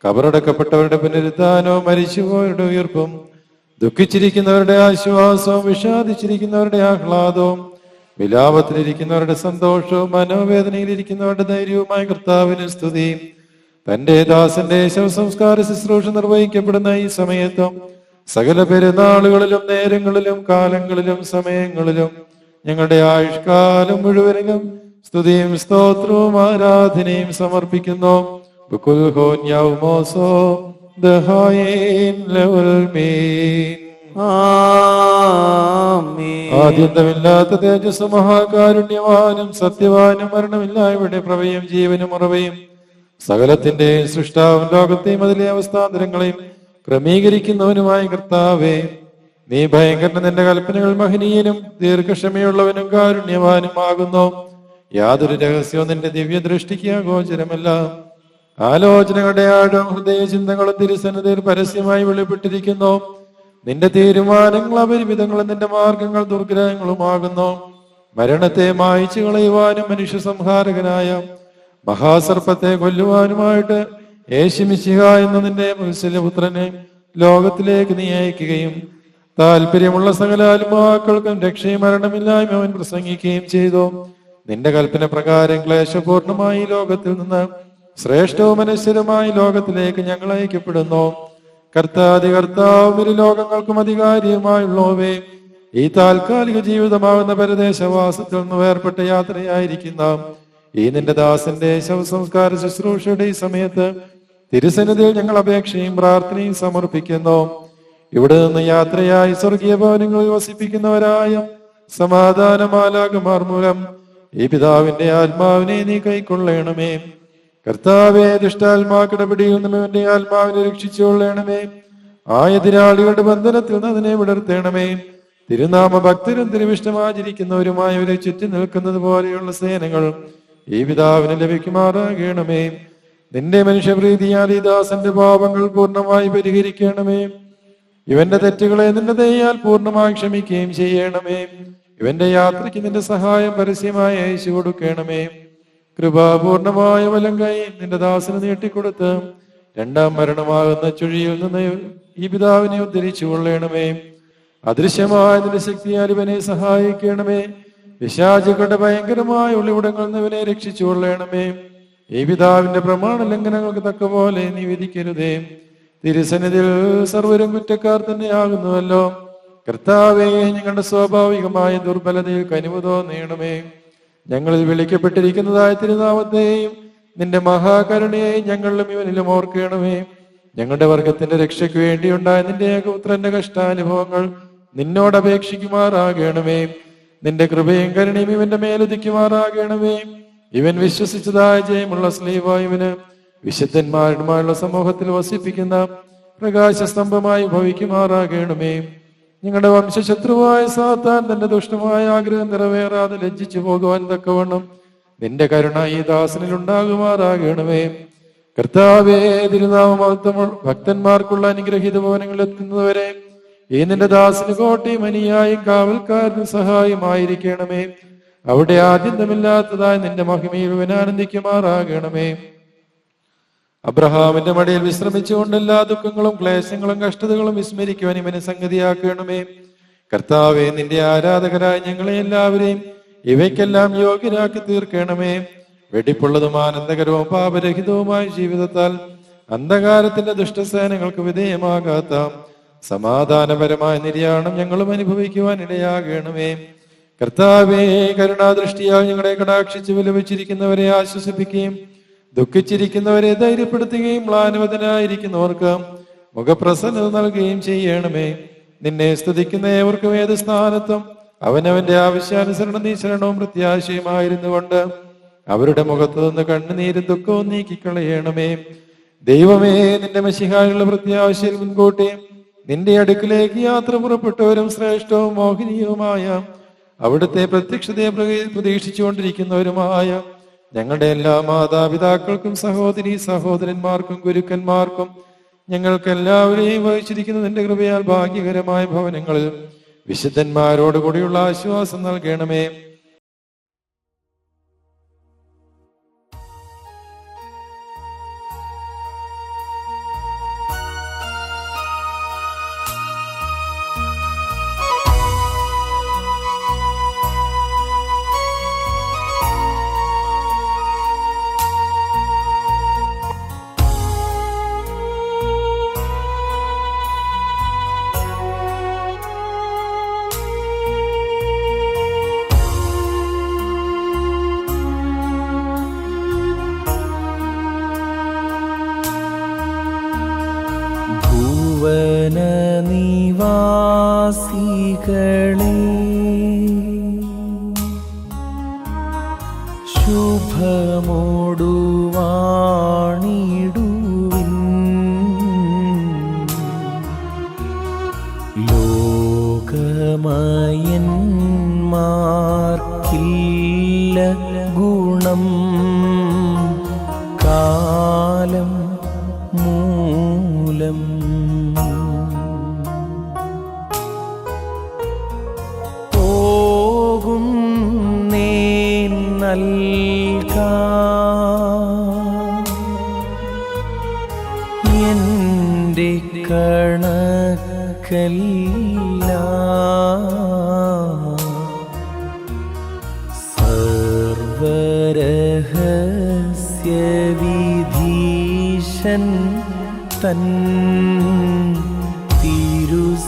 കബറടക്കപ്പെട്ടവരുടെ പുനരുദ്ധാനവും മരിച്ചുപോയവരുടെ ഉയർപ്പും ദുഃഖിച്ചിരിക്കുന്നവരുടെ ആശ്വാസവും വിഷാദിച്ചിരിക്കുന്നവരുടെ ആഹ്ലാദവും വിലാപത്തിലിരിക്കുന്നവരുടെ സന്തോഷവും മനോവേദനയിലിരിക്കുന്നവരുടെ ധൈര്യവുമായ കർത്താവിന് സ്തുതി. തന്റെ ദാസന്റെ ശവസംസ്കാര ശുശ്രൂഷ നിർവഹിക്കപ്പെടുന്ന ഈ സമയത്തും സകല പെരുന്നാളുകളിലും നേരങ്ങളിലും കാലങ്ങളിലും സമയങ്ങളിലും ഞങ്ങളുടെ ആയുഷ്കാലം മുഴുവനും സ്തുതിയും സ്തോത്രവും ആരാധനയും സമർപ്പിക്കുന്നു. ആദ്യന്തമില്ലാത്ത തേജസ് മഹാകാരുണ്യവാനും സത്യവാനും മരണമില്ലായവരുടെ പ്രഭയും ജീവനും ഉറവയും സകലത്തിന്റെയും സൃഷ്ടാവും ലോകത്തെയും അതിലെ അവസ്ഥാന്തരങ്ങളെയും ക്രമീകരിക്കുന്നവനുമായ കർത്താവേ, നീ ഭയങ്കരൻ. നിന്റെ കൽപ്പനകൾ മഹനീയനും ദീർഘക്ഷമയുള്ളവനും കാരുണ്യവാനും ആകുന്നു. യാതൊരു രഹസ്യവും നിന്റെ ദിവ്യ ദൃഷ്ടിക്ക് അഗോചരമല്ല. ആലോചനകളുടെ ആഴവും ഹൃദയ ചിന്തകളും തിരുസന്നിധിയിൽ പരസ്യമായി വെളിപ്പെട്ടിരിക്കുന്നു. നിന്റെ തീരുമാനങ്ങൾ അപരിമിതങ്ങളും നിന്റെ മാർഗങ്ങൾ ദുർഗ്രഹങ്ങളുമാകുന്നു. മരണത്തെ മായ്ച്ചു കളയുവാനും മനുഷ്യ സംഹാരകനായ മഹാസർപ്പത്തെ കൊല്ലുവാനുമായിട്ട് യേശുമിശിഹ എന്ന നിന്റെ പുത്രനെ ലോകത്തിലേക്ക് നീ അയക്കുകയും താല്പര്യമുള്ള സകല ആത്മാക്കൾക്കും രക്ഷയും മരണമില്ലായ്മ അവൻ പ്രസംഗിക്കുകയും ചെയ്തു. നിന്റെ കൽപ്പന പ്രകാരം ക്ലേശപൂർണമായി ലോകത്തിൽ നിന്ന് ശ്രേഷ്ഠവും അനശ്വരമായി ലോകത്തിലേക്ക് ഞങ്ങൾ അയക്കപ്പെടുന്നു. കർത്താവും ഇരു ലോകങ്ങൾക്കും അധികാരിയുമായുള്ളവേ, ഈ താൽക്കാലിക ജീവിതമാകുന്ന പരദേശവാസത്തിൽ നിന്ന് വേർപെട്ട യാത്രയായിരിക്കുന്ന ഈ നിന്റെ ദാസന്റെ ശവസംസ്കാര ശുശ്രൂഷയുടെ ഈ സമയത്ത് തിരുസന്നിധിയിൽ ഞങ്ങൾ അപേക്ഷയും പ്രാർത്ഥനയും സമർപ്പിക്കുന്നു. ഇവിടെ നിന്ന് യാത്രയായി സ്വർഗീയ ഭവനങ്ങളിൽ വസിപ്പിക്കുന്നവരായ സമാധാനമാലാകുമാർ മൂലം ഈ പിതാവിന്റെ ആത്മാവിനെ നീ കൈക്കൊള്ളണമേ. കർത്താവേ, ദുഷ്ടാത്മാക്കളുടെ പിടിയിൽ നിന്നും ഇവന്റെ ആത്മാവിനെ രക്ഷിച്ചുകൊള്ളണമേ. എതിരാളികളുടെ ബന്ധനത്തിൽ നിന്ന് അതിനെ വിടർത്തേണമേ. തിരുനാമ ഭക്തരും തിരുവിഷ്ടമാചരിക്കുന്നവരുമായവരെ ചുറ്റി നിൽക്കുന്നത് പോലെയുള്ള സേനകൾ ഈ പിതാവിന് ലഭിക്കുമാറാകണമേ. നിന്റെ മനുഷ്യപ്രീതിയാൽ ഈ ദാസന്റെ പാപങ്ങൾ പൂർണ്ണമായി പരിഹരിക്കണമേ. ഇവന്റെ തെറ്റുകളെ നിന്റെ ദയയാൽ പൂർണ്ണമായി ക്ഷമിക്കുകയും ചെയ്യണമേ. ഇവന്റെ യാത്രയ്ക്ക് നിന്റെ സഹായം പരസ്യമായി അയച്ചു കൊടുക്കണമേ. കൃപാപൂർണമായ വലം കൈ നിന്റെ ദാസന് നീട്ടിക്കൊടുത്ത് രണ്ടാം മരണമാകുന്ന ചുഴിയിൽ നിന്ന് ഈ പിതാവിനെ ഉദ്ധരിച്ചു കൊള്ളണമേ. അദൃശ്യമായ നിന്റെ ശക്തിയാൽ ഇവനെ സഹായിക്കണമേ. പിശാചുക്കളുടെ ഭയങ്കരമായ ഒളിവിടങ്ങളിൽ നിന്ന് ഇവനെ രക്ഷിച്ചു കൊള്ളണമേ. ഈ പിതാവിന്റെ പ്രമാണ ലംഘനങ്ങൾക്ക് തക്ക പോലെ നീ വിധിക്കരുതേ. തിരുസന്നിധിയിൽ സർവരും കുറ്റക്കാർ തന്നെയാകുന്നുവല്ലോ. കർത്താവേ, ഞങ്ങളുടെ സ്വാഭാവികമായ ദുർബലതയിൽ കനിവ് തോന്നണമേ. ഞങ്ങളിൽ വിളിക്കപ്പെട്ടിരിക്കുന്നതായ തിരുനാമത്തെയും നിന്റെ മഹാകരുണയെയും ഞങ്ങളിലും ഇവനിലും ഓർക്കണമേ. ഞങ്ങളുടെ വർഗത്തിന്റെ രക്ഷയ്ക്ക് വേണ്ടിയുണ്ടായ നിന്റെ ഏകപുത്രന്റെ കഷ്ടാനുഭവങ്ങൾ നിന്നോട് അപേക്ഷിക്കുമാറാകണമേ. നിന്റെ കൃപയും കരുണയും ഇവന്റെ മേലുദിക്കുമാറാകണമേ. ഇവൻ വിശ്വസിച്ചതായ ജയമുള്ള സ്ലീവായുവിന് വിശുദ്ധന്മാരുമായുള്ള സമൂഹത്തിൽ വസിപ്പിക്കുന്ന പ്രകാശസ്തംഭമായി ഭവിക്കുമാറാകണമേ. ഞങ്ങളുടെ വംശശത്രുവായ സാത്താൻ തന്റെ ദുഷ്ടമായ ആഗ്രഹം നിറവേറാതെ ലജ്ജിച്ചു പോകുവാൻ തക്കവണ്ണം നിന്റെ കരുണ ഈ ദാസനിൽ ഉണ്ടാകുമാറാകണമേ. കർത്താവേ, തിരുനാമമഹത്വം ഭക്തന്മാർക്കുള്ള അനുഗ്രഹീത ഭവനങ്ങളിൽ എത്തുന്നതുവരെ ഈ നിന്റെ ദാസന് കോട്ടയും അനിയായും കാവൽക്കാരനും സഹായമായിരിക്കണമേ. അവിടെ ആദ്യന്തമില്ലാത്തതായ നിന്റെ മഹിമയിൽ ഇവൻ ആനന്ദിക്കുമാറാകണമേ. അബ്രഹാമിന്റെ മടിയിൽ വിശ്രമിച്ചുകൊണ്ട് എല്ലാ ദുഃഖങ്ങളും ക്ലേശങ്ങളും കഷ്ടതകളും വിസ്മരിക്കുവാൻ ഇവനെ സംഗതിയാക്കണമേ. കർത്താവേ, നിന്റെ ആരാധകരായ ഞങ്ങളെ എല്ലാവരെയും ഇവയ്ക്കെല്ലാം യോഗ്യരാക്കി തീർക്കണമേ. വെടിപ്പുള്ളതും ആനന്ദകരവും പാപരഹിതവുമായ ജീവിതത്താൽ അന്ധകാരത്തിന്റെ ദുഷ്ടസേനകൾക്ക് വിധേയമാകാത്ത സമാധാനപരമായ നിര്യാണം ഞങ്ങളും അനുഭവിക്കുവാൻ ഇടയാകണമേ. കർത്താവേ, കരുണാദൃഷ്ടിയാൽ ഞങ്ങളെ കടാക്ഷിച്ച് വിലപിച്ചിരിക്കുന്നവരെ ആശ്വസിപ്പിക്കുകയും ദുഃഖിച്ചിരിക്കുന്നവരെ ധൈര്യപ്പെടുത്തുകയും മ്ലാനവതനായിരിക്കുന്നവർക്ക് മുഖപ്രസന്നത നൽകുകയും ചെയ്യണമേ. നിന്നെ സ്തുതിക്കുന്ന ഏവർക്കും ഏത് സ്ഥാനത്തും അവനവന്റെ ആവശ്യാനുസരണം നീ ശരണവും പ്രത്യാശയുമായിരുന്നു കൊണ്ട് അവരുടെ മുഖത്തു നിന്ന് കണ്ണുനീരും ദുഃഖവും നീക്കിക്കളയണമേ. ദൈവമേ, നിന്റെ മശിഹായുള്ള പ്രത്യാശയിൽ മുൻകൂട്ടി നിന്റെ അടുക്കിലേക്ക് യാത്ര പുറപ്പെട്ടവരും ശ്രേഷ്ഠവും മോഹനീയവുമായ അവിടുത്തെ പ്രത്യക്ഷതയെ പ്രതീക്ഷിച്ചുകൊണ്ടിരിക്കുന്നവരുമായ ഞങ്ങളുടെ എല്ലാ മാതാപിതാക്കൾക്കും സഹോദരീ സഹോദരന്മാർക്കും ഗുരുക്കന്മാർക്കും ഞങ്ങൾക്ക് എല്ലാവരെയും വഹിച്ചിരിക്കുന്ന നിന്റെ കൃപയാൽ ഭാഗ്യകരമായ ഭവനങ്ങളിൽ വിശുദ്ധന്മാരോട് കൂടിയുള്ള ആശ്വാസം നൽകണമേ. നിവാസികളെ ശുഭമോടുവാണിടുവിൻ. ലോകമയന്മാർക്കില്ല ഗുണം കാലം മൂലം. എന്റെ കണക്കല്ല സർവരഹസ്യവിധീശൻ തൻ തിരുസന്നിധി.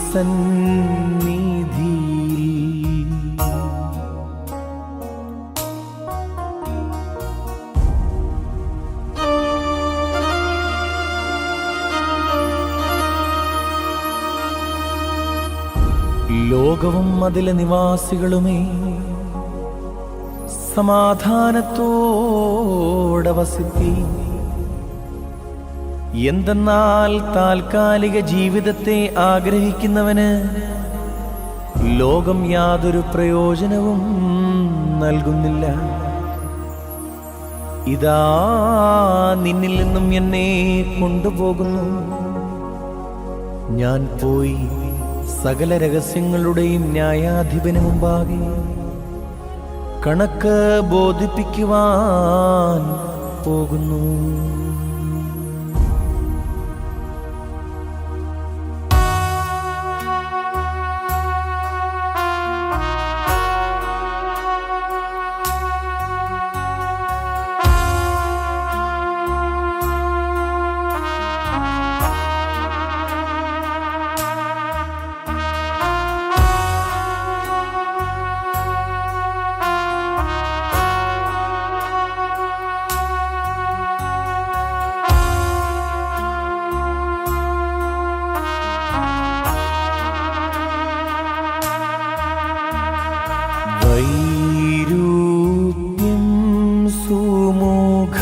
ലോകവും അതിലെ നിവാസികളുമേ സമാധാനത്തോടെ വസിപ്പീൻ. എന്തെന്നാൽ താൽക്കാലിക ജീവിതത്തെ ആഗ്രഹിക്കുന്നവന് ലോകം യാതൊരു പ്രയോജനവും നൽകുന്നില്ല. ഇതാ നിന്നിൽ നിന്നും എന്നെ കൊണ്ടുപോകുന്നു. ഞാൻ പോയി സകല രഹസ്യങ്ങളുടെയും ന്യായാധിപന് മുമ്പാകെ കണക്ക് ബോധിപ്പിക്കുവാൻ പോകുന്നു. വൈരൂപ്യം സുമുഖ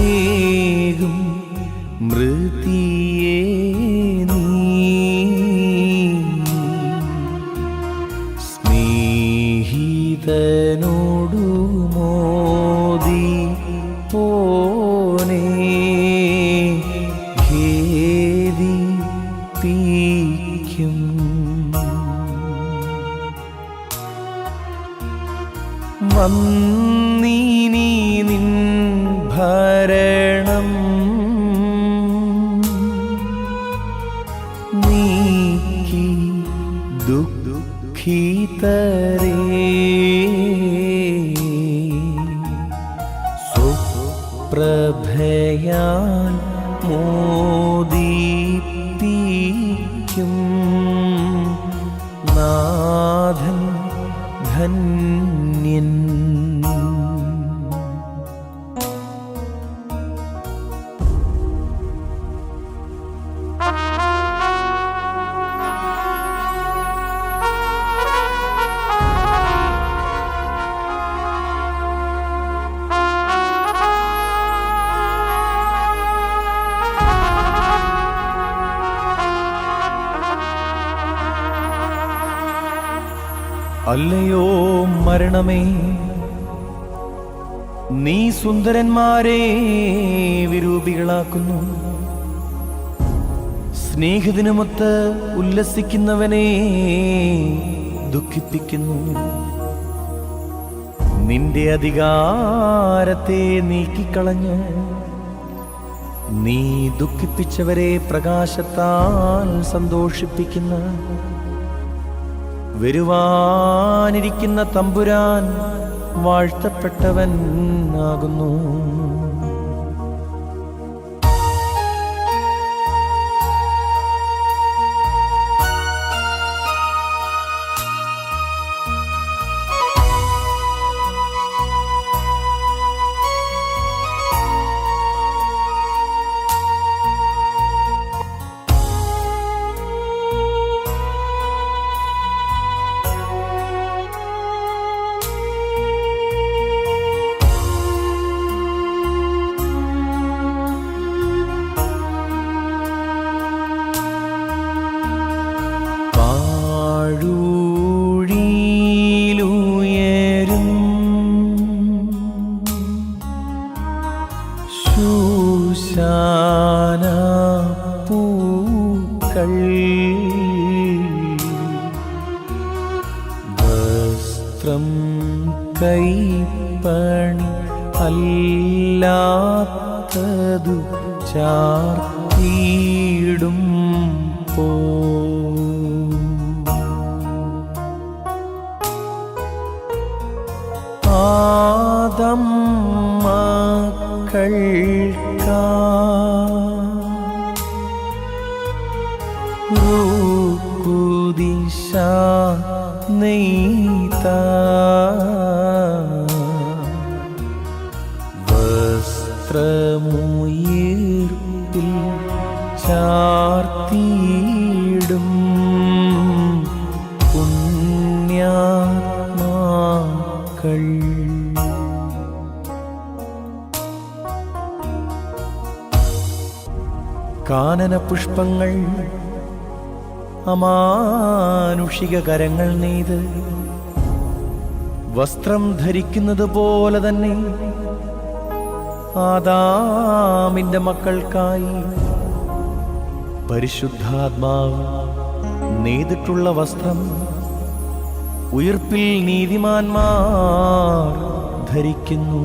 ഏകും മൃതിയേ നീ സ്നേഹിതനോടു മോദി പോനേ ഖേദിപ്പിക്കും. വന്നിനി നിൻ ഭരണം നീക്കി ദുഃഖിതരേ സുപ്രഭയാൽ മോദിപ്പിക്കും. നാഥൻ ധന്യൻ. അല്ലയോ മരണമേ, നീ സുന്ദരന്മാരെ വിരൂപികളാക്കുന്നു. സ്നേഹിതനുമൊത്ത് ഉല്ലസിക്കുന്നവനെ ദുഃഖിപ്പിക്കുന്നു. നിന്റെ അധികാരത്തെ നീക്കിക്കളഞ്ഞ് നീ ദുഃഖിപ്പിച്ചവരെ പ്രകാശത്താൽ സന്തോഷിപ്പിക്കുന്ന വരുവാനിരിക്കുന്ന തമ്പുരാൻ വാഴ്ത്തപ്പെട്ടവൻ ആകുന്നു. പാഴൂഴിയിലുയരും ശൂശാന പൂക്കൾ വസ്ത്രം കൈപ്പണി അല്ലാത്തതു ചാർത്തിയിടും പോ ആദം മക്കൾക്കാ റുക്കുദിശ നെയ്ത വസ്ത്രമുയർപ്പിൽ ചാർത്തിയിടും പുണ്യാത്മാക്കൾ കാനന പുഷ്പങ്ങൾ അമാനുഷിക കരങ്ങൾ നെയ്ത് വസ്ത്രം ധരിക്കുന്നത് പോലെ തന്നെ ആദാമിന്റെ മക്കൾക്കായി പരിശുദ്ധാത്മാവ് നെയ്തിട്ടുള്ള വസ്ത്രം ഉയിർപ്പിൽ നീതിമാന്മാർ ധരിക്കുന്നു.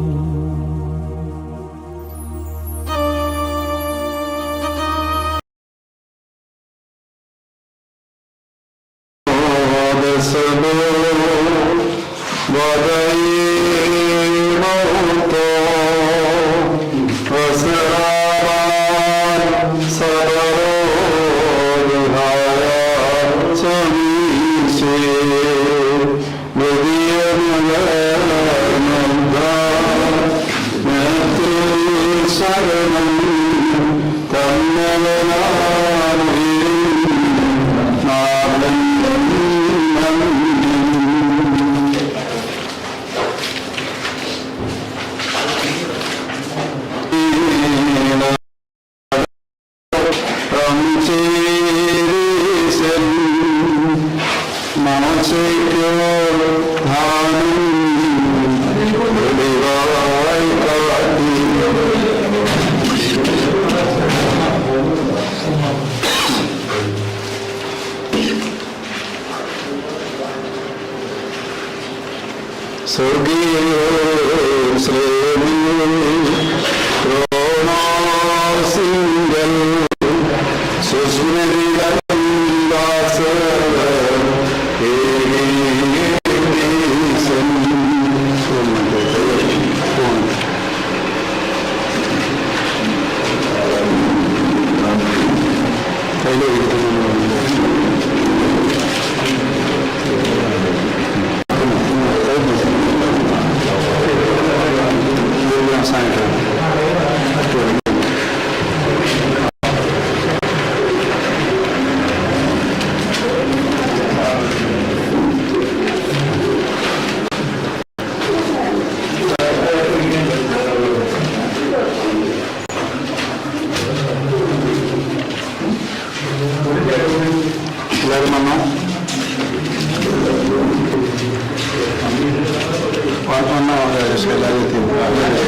Gracias.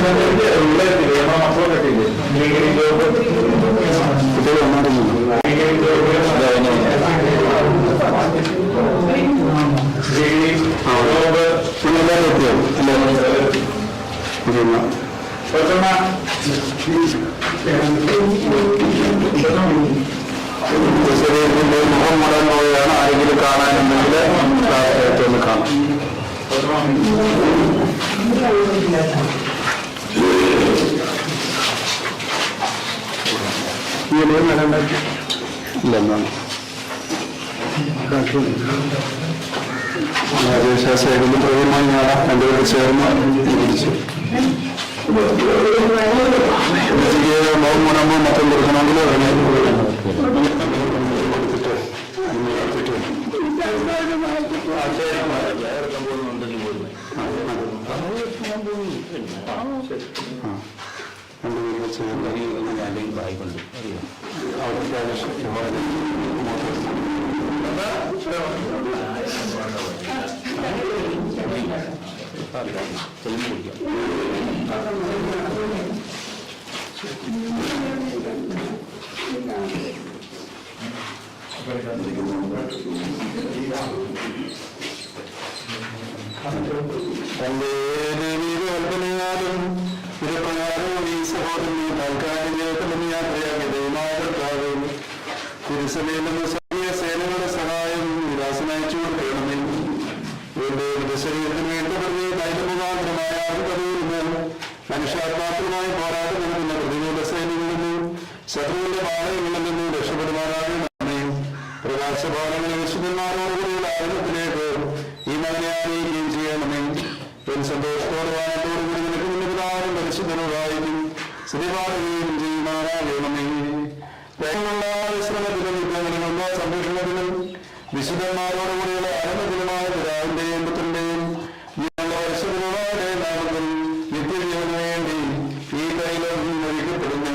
മുഖം മുടാൻ പോവുകയാണ്. ആരെങ്കിലും കാണാനുണ്ടെങ്കിൽ ഒന്ന് കാണാം. ഇല്ലെന്നാണ് ശേഷം പ്രകൃതിമായി നേടാം. രണ്ടുപേരും ചേർന്ന് തിരിച്ചു മുഖം മുടമ്പോ മൊത്തം കൊടുക്കണമെങ്കിൽ ഉടനെ തന്റെ കൽപ്പനയാലും ഇരപ്രകാരവും ഈ സഹോദരനെ താൽക്കാലിക യാത്രയാക്കിയ ദൈവമാകർത്താവും കുരിശമേലും സ്വർഗീയ സേനകളുടെ സഹായം വിലാസനയച്ചു കൊടുക്കണമേ. ഇവരുടെ ശരീരത്തിന് വേണ്ടപ്പെടുന്ന ദൈവമുഖാന്തരമായ പതിവിരുന്ന് മനുഷ്യാത്മാക്കളുമായി പോരാടുന്നതിനുള്ള പ്രതികൂല സൈന്യങ്ങളിൽ നിന്നും ശത്രുവിന്റെ പാളയങ്ങളിൽ നിന്നും രക്ഷപ്പെടുവാനാകണമേ. പ്രകാശപാലങ്ങളെ വിശുദ്ധന്മാരോടുകൂടിയുള്ള ആയുധത്തിലേക്ക് ഈ മകനെ അറിയിക്കുകയും ചെയ്യണമേ. സന്തോഷത്തോടെ വാനത്തോടുകൂടി നിനക്ക് മുന്നിൽ പിതാവും പരിശുദ്ധനോടായിരിക്കും ശ്രീപാടുകയും ചെയ്യുമാറാകണമേ. വിശ്രമത്തിലും യുദ്ധങ്ങളിലുള്ള സംരക്ഷണത്തിലും വിശുദ്ധന്മാരോടുകൂടിയുള്ള ആനന്ദത്തിലുമായ പിതാവിന്റെയും പുത്രന്റെയും പരിശുദ്ധനോടായ നാമത്തിൽ നിത്യജീവന് വേണ്ടി ഈ തൈലം ഒഴിക്കപ്പെടുന്നു.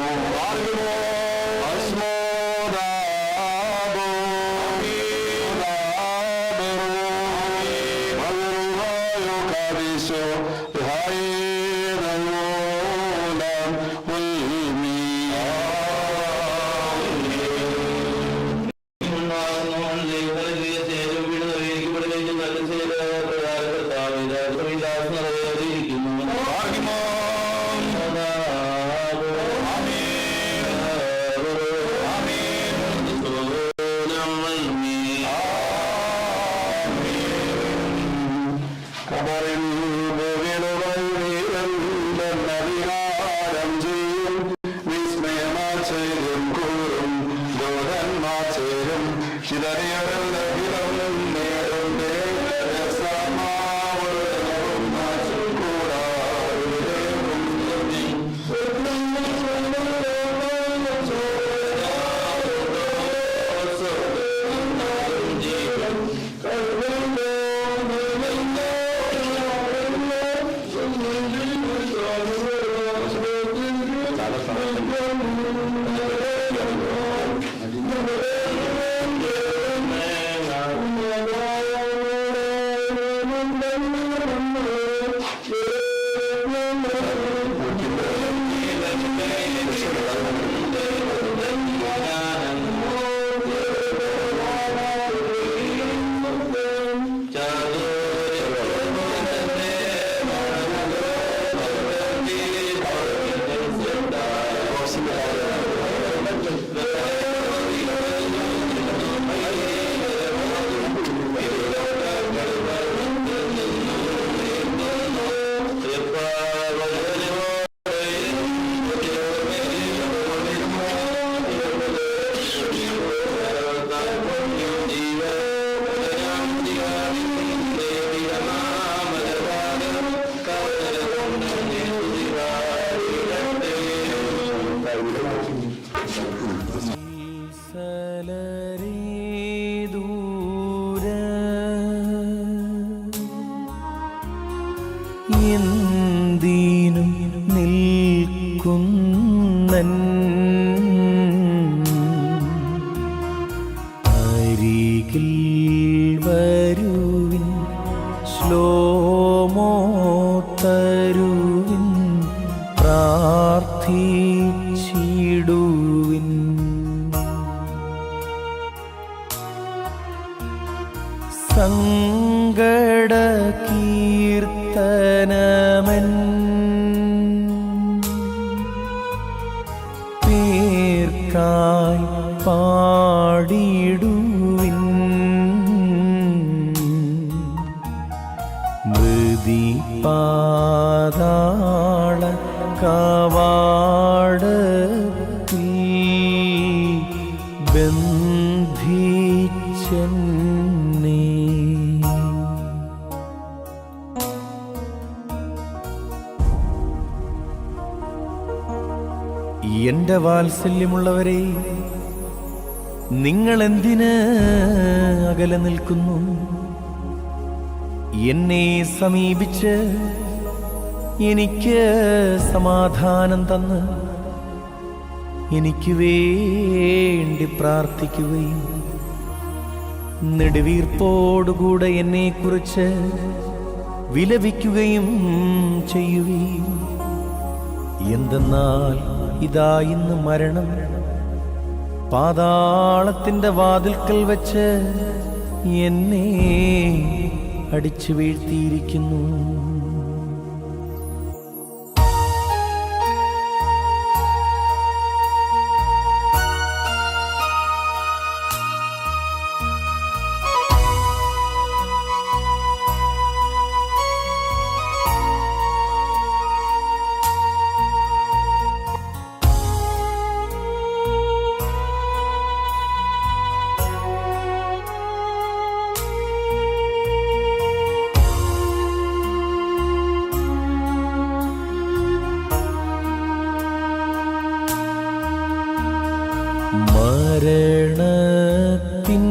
എന്തിനും നിൽക്കുന്നൻ അരികിൽ വരുവിൻ ശ്ലോമോ തരുവിൻ പ്രാർത്ഥിച്ചി കീർത്തനമൻ പേർക്കായി പാടിടുവിൻ. മൃതി പാതാള കവാടത്തിൽ ബന്ധിച്ചെന്നെ. എന്റെ വാത്സല്യമുള്ളവരെ, നിങ്ങൾ എന്തിന് അകലെ നിൽക്കുന്നു? എന്നെ സമീപിച്ച് എനിക്ക് സമാധാനം തന്ന് എനിക്ക് വേണ്ടി പ്രാർത്ഥിക്കുകയും നെടുവീർപ്പോടുകൂടെ എന്നെക്കുറിച്ച് വിലപിക്കുകയും ചെയ്യുകയും. എന്തെന്നാൽ ഇതാ ഇന്ന് മരണം പാതാളത്തിന്റെ വാതിൽക്കൽ വച്ച് എന്നെ അടിച്ചു വീഴ്ത്തിയിരിക്കുന്നു. മരണത്തിൻ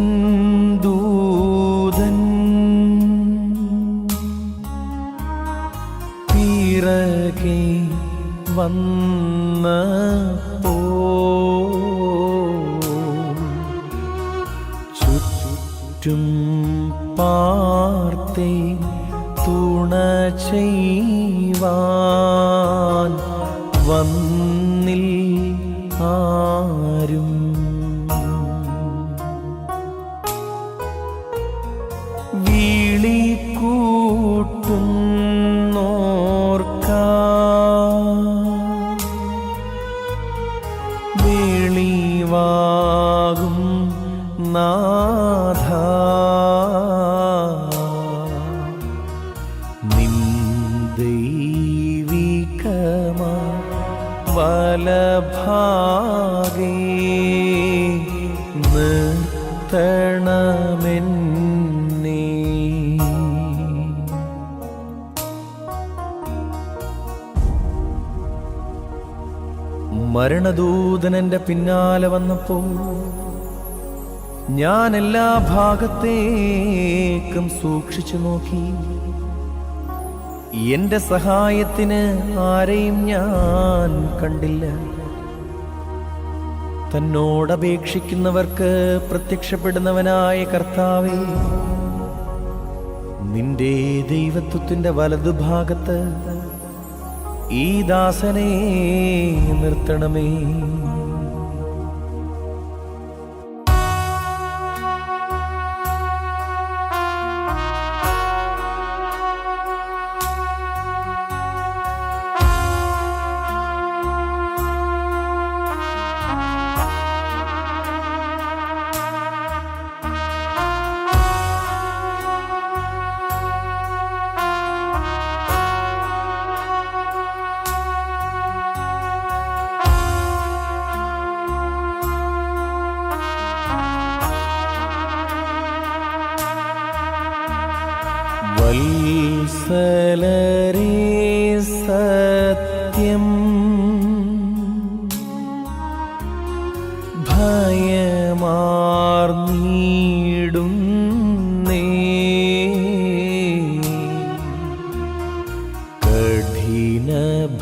ദൂതൻ പിറകെ വന്നപ്പോ ചുറ്റും പാർത്തേ തുണ ചെയ്യുവാൻ വന്നിൽ ആരും. വിളിക്കൂട്ടുന്നോർക്ക വെളിവാകും നാഥ, നിൻ ദൈവികമാ വലഭാഗേ നിർത്തണമെന്നേ. മരണദൂതൻ എൻ്റെ പിന്നാലെ വന്നപ്പോൾ ഞാൻ എല്ലാ ഭാഗത്തേക്കും സൂക്ഷിച്ചു നോക്കി. എന്റെ സഹായത്തിന് ആരെയും ഞാൻ കണ്ടില്ല. തന്നോടപേക്ഷിക്കുന്നവർക്ക് പ്രത്യക്ഷപ്പെടുന്നവനായ കർത്താവേ, നിന്റെ ദൈവത്വത്തിന്റെ വലതുഭാഗത്ത് ഈ ദാസനെ നിർത്തണമേ. വത്സലരേ, സത്യം ഭയമാർന്നിടുന്നേ. കഠിന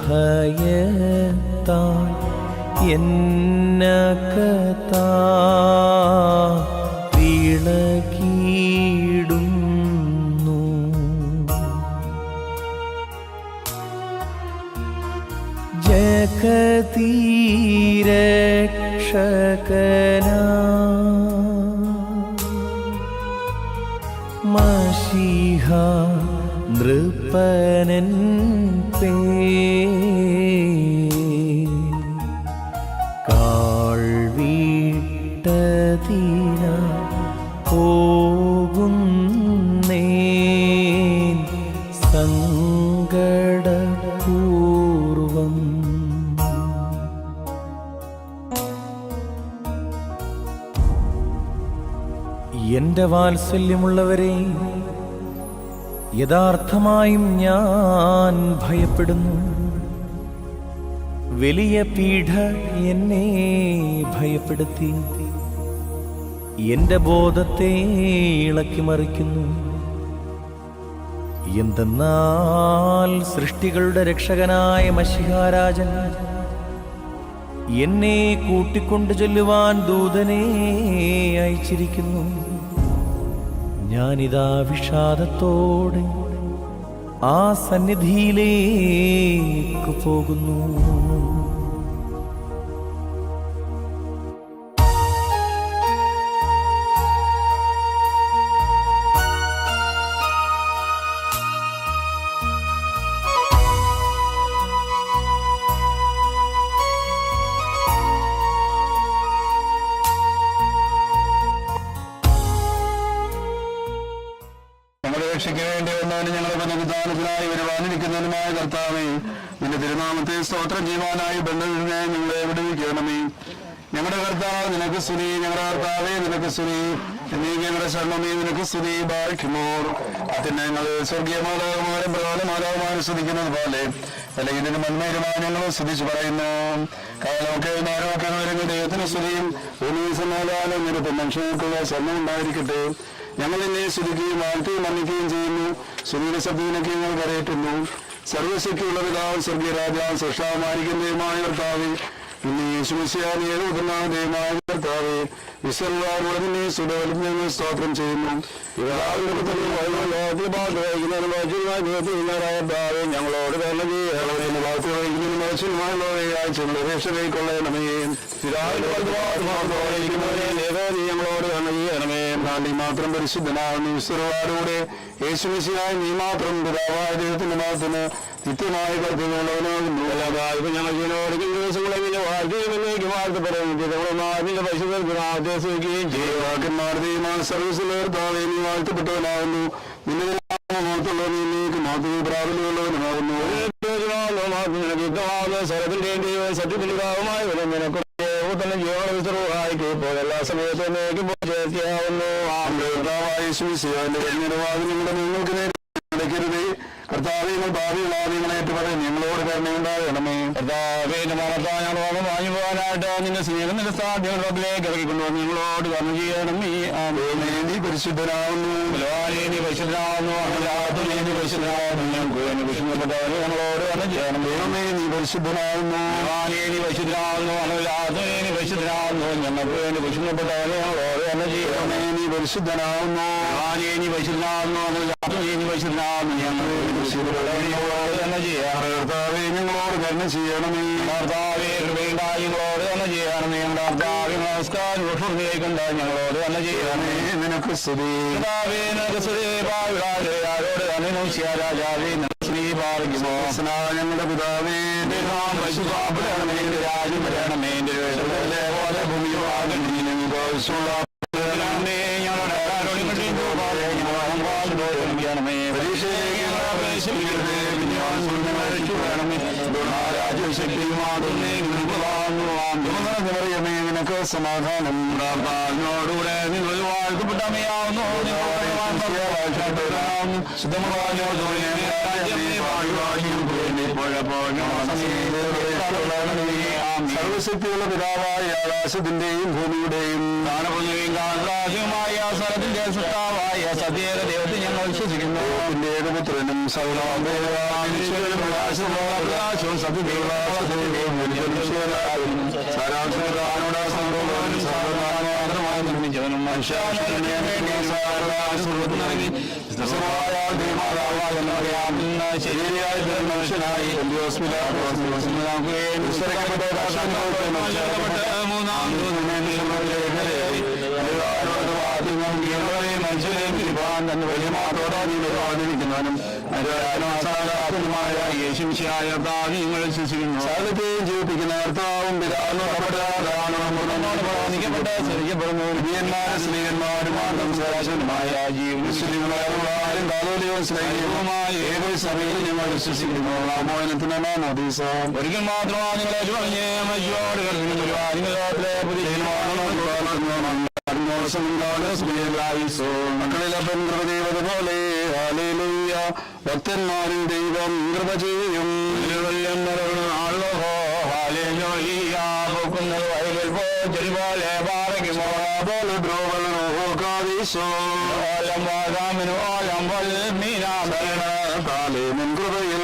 ഭയത്താൽ എന്നകത്താ വിളകിടുന്നു. ജഗതീരക്ഷകനാ മശീഹ തൃപ്പനൻ പേ കാൾ വീട്ടതീന പോകുന്നേൻ സങ്കടപൂർവം. എന്റെ വാത്സല്യമുള്ളവരെ, യഥാർത്ഥമായും ഞാൻ ഭയപ്പെടുന്നു. വലിയ പീഡ എന്നെ ഭയപ്പെടുത്തി എന്റെ ബോധത്തെ ഇളക്കിമറിക്കുന്നു. എന്തെന്നാൽ സൃഷ്ടികളുടെ രക്ഷകനായ മശിഹാരാജൻ എന്നെ കൂട്ടിക്കൊണ്ടു ചെല്ലുവാൻ ദൂതനെ അയച്ചിരിക്കുന്നു. ഞാനിതാ വിഷാദത്തോടെ ആ സന്നിധിയിലേക്ക് പോകുന്നു. രക്ഷിക്കേണ്ടി വന്നാലും ഞങ്ങളുടെ പുനരുദ്ധാനത്തിനായി വരുവാനിരിക്കുന്നതിനുമായ കർത്താവേ, നിന്റെ തിരുനാമത്തെ സ്തോത്രം ചെയ്യുവാനായി ബന്ധത്തിനെ ഞങ്ങളെ വിടുവിക്കണമേ. ഞങ്ങളുടെ കർത്താവ് നിനക്ക് സ്തുതി, ഞങ്ങളുടെ കർത്താവേ നിനക്ക് സ്തുതി, ഞങ്ങളുടെ ശരണമേ നിനക്ക് സ്തുതി. ബാഴ്ക്കുമോർ അതിനങ്ങൾ സ്വർഗീയ മാതാവുമാരും പ്രധാന മാതാവുമാരും സ്തുതിക്കുന്നത് പോലെ അല്ലെങ്കിൽ ഇതിന് മന്മേരുമായി ഞങ്ങൾ സ്തുതിച്ചു പറയുന്നു. കാലമൊക്കെ നേരമൊക്കെ വിവരങ്ങൾ ദൈവത്തിന് സ്തുതിയും സമാധാനം നിരത്തും മനുഷ്യർക്കുള്ള ശരണം ഉണ്ടായിരിക്കട്ടെ. ഞങ്ങൾ എന്നെ സ്തുതിക്കുകയും വാഴ്ത്തുകയും മന്നിക്കുകയും ചെയ്യുന്നു. സ്തുതിയുടെ ശബ്ദത്തിനൊക്കെ ഞങ്ങൾ കരയറ്റുന്നു. സർവശക്തിയുള്ള പിതാവ് സ്വർഗീയ രാജാവ് സൃഷ്ടാവുമായിരിക്കും ദൈവമായ കർത്താവേ, ഇന്ന് യേശുമിശിഹായ ദൈവമായ കർത്താവേ, വിശ്വവാരോട് നിന്നെ സുഡോലും ഞങ്ങൾ സ്തോത്രം ചെയ്യുന്നു. ഞങ്ങളോട് ഞങ്ങളോട് ചെയ്യണമേ. നാണ്ടി മാത്രം പരിശുദ്ധനാകുന്നു. വിശ്വവാരോടെ യേശുമിശിഹായ നീ മാത്രം പിതാവായ ദൈവത്തിന്റെ മാത്രത്തിന് നിത്യമായ കർത്തവ്യമുള്ളവനാകുന്നു. ഇപ്പൊ ഞങ്ങൾ ഇതിനോടും ദിവസങ്ങളെങ്കിലും വാഴ്ചയിലേക്ക് വാഴ്ത്തപ്പെടുകയും പരിശുദ്ധനാഥേശിക്കുകയും ചെയ്യുവാക്കന്മാരുടെയുമായ സർവീസിലേർത്താവേ നീ വാഴ്ത്തപ്പെട്ടവനാകുന്നു. നിന്റെ നീക്ക് മാത്രമേ പ്രാബല്യമുള്ളവനുമാകുന്നു. സ്വരത്തിന്റെയും സത്യത്തിന്റെ ഭാവമായ തന്നെ ജീവനവിസർവായിക്ക് ഇപ്പോൾ എല്ലാ സമയത്തും ചേർത്തിയാവുന്നു. നിങ്ങളുടെ നിങ്ങൾക്ക് നേരെ നടക്കരുതേ. കർത്താവേ, നിങ്ങൾ ഭാവികളാണ് നിങ്ങളെ ഏറ്റുപറയും ഞങ്ങളോട് കരുണയുണ്ടാകണമേ. കർത്താവേ, ഞങ്ങൾ വാങ്ങി പോകാനായിട്ട് നിന്റെ സ്നേഹം നിന്റെ സാധ്യങ്ങൾ റബ്ബിലേക്ക് ഇറക്കിക്കൊണ്ടുവന്ന് ഞങ്ങളോട് കരുണ ചെയ്യണമേ. നീ പരിശുദ്ധനാവുന്നു, നീ പരിശുദ്ധനാവുന്നു, നീ പരിശുദ്ധനാവുന്നു. വിഷ്ണുപ്പെട്ടവരെ ഞങ്ങളോട് കരുണ ചെയ്യണം. ദൈവമേ, നീ പരിശുദ്ധനാവുന്നു, നീ പരിശുദ്ധനാവുന്നു, നീ പരിശുദ്ധനാവുന്നു. ഞങ്ങൾക്ക് വേണ്ടി വിഷ്ണുപ്പെട്ടവരെ ഞങ്ങളോട് കരുണ ചെയ്യണമേ. നീ പരിശുദ്ധനാവുന്നു, നീ പരിശുദ്ധനാവുന്നു, നീ പരിശുദ്ധനാവുന്നു. ഞങ്ങൾ കർത്താവേ, ഞങ്ങളോട് കരുണ ചെയ്യണമേ. കർത്താവേ, ഞങ്ങളോട് കരുണ ചെയ്യണമേ. കർത്താവേ, നമസ്കാരം ഞങ്ങളോട് കരുണ ചെയ്യണമേ. നിനക്ക് സ്തുതി, നിനക്ക് സ്തുതി. ആരോട് രാജാവേ ശ്രീ പാർക്കുമോ. ഞങ്ങളുടെ പിതാവേ, രാജ്യം വരണമേ. നിനക്ക് സമാധാനം ോടുകൂടെ നിങ്ങൾ വാഴ്ത്തപ്പെട്ടമയാവുന്നു. സർവശക്തിയുള്ള പിതാവായ ആകാശത്തിന്റെയും ഭൂമിയുടെയും കാലമായ സ്ഥലത്തിന്റെ സൃഷ്ടാവായ സത്യേക ദൈവത്തെ ഞങ്ങൾ വിശ്വസിക്കുന്നു. എന്റെ ഏകപുത്രനും പ്രകാശവും സത്യതയുള്ള നിർമ്മിച്ചവനും ശരിയായ മനുഷ്യനായി മനുഷ്യനെ തന്നെ വലിയ മാതോടാനിരിക്കുന്നവനും യേശുശിയായ നിങ്ങൾ ശിശിക്കുന്നു സകലത്തെയും ജീവിപ്പിക്കുന്ന കർത്താവും പിതാവും സ്ത്രീയന്മാരുമായ ജീവനുമായ സ്നേഹവുമായ ഏത് സഭയിൽ ഞങ്ങൾ വിശ്വസിക്കുന്നു ഒരിക്കൽ മാത്രമാണ് മക്കളിലപ്പൻ കൃപ ചെയ്തതുപോലെ ഭക്തന്മാരിൽ ദൈവം കൃപ ചെയ്യും. കൃപയിൽ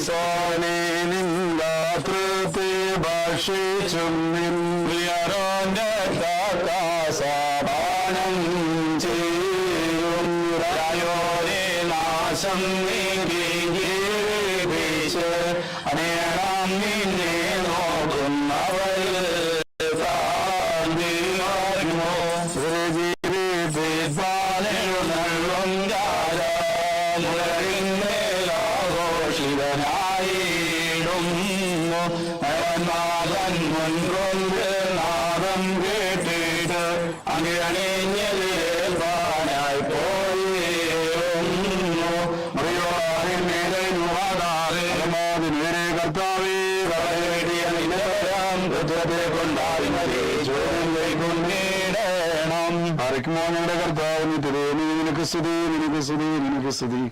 സോനെ നിന്ദാതൃത്തെ ഭക്ഷിച്ചും നിന്ദിയരോന്റെ കാസാപാനം ചെയ്യും നാശം നീങ്ങിച്ച് അനേകം നിന്നെ നോക്കുന്നവരിൽ നാദം കേട്ടിട്ട് അങ്ങനെയായി പോയേറെ കർത്താവേ ആരക്കുമോ ഞങ്ങളുടെ കർത്താവിന് നിനക്ക് സ്തുതി നിനക്ക് സ്തുതി നിനക്ക് സ്തുതി.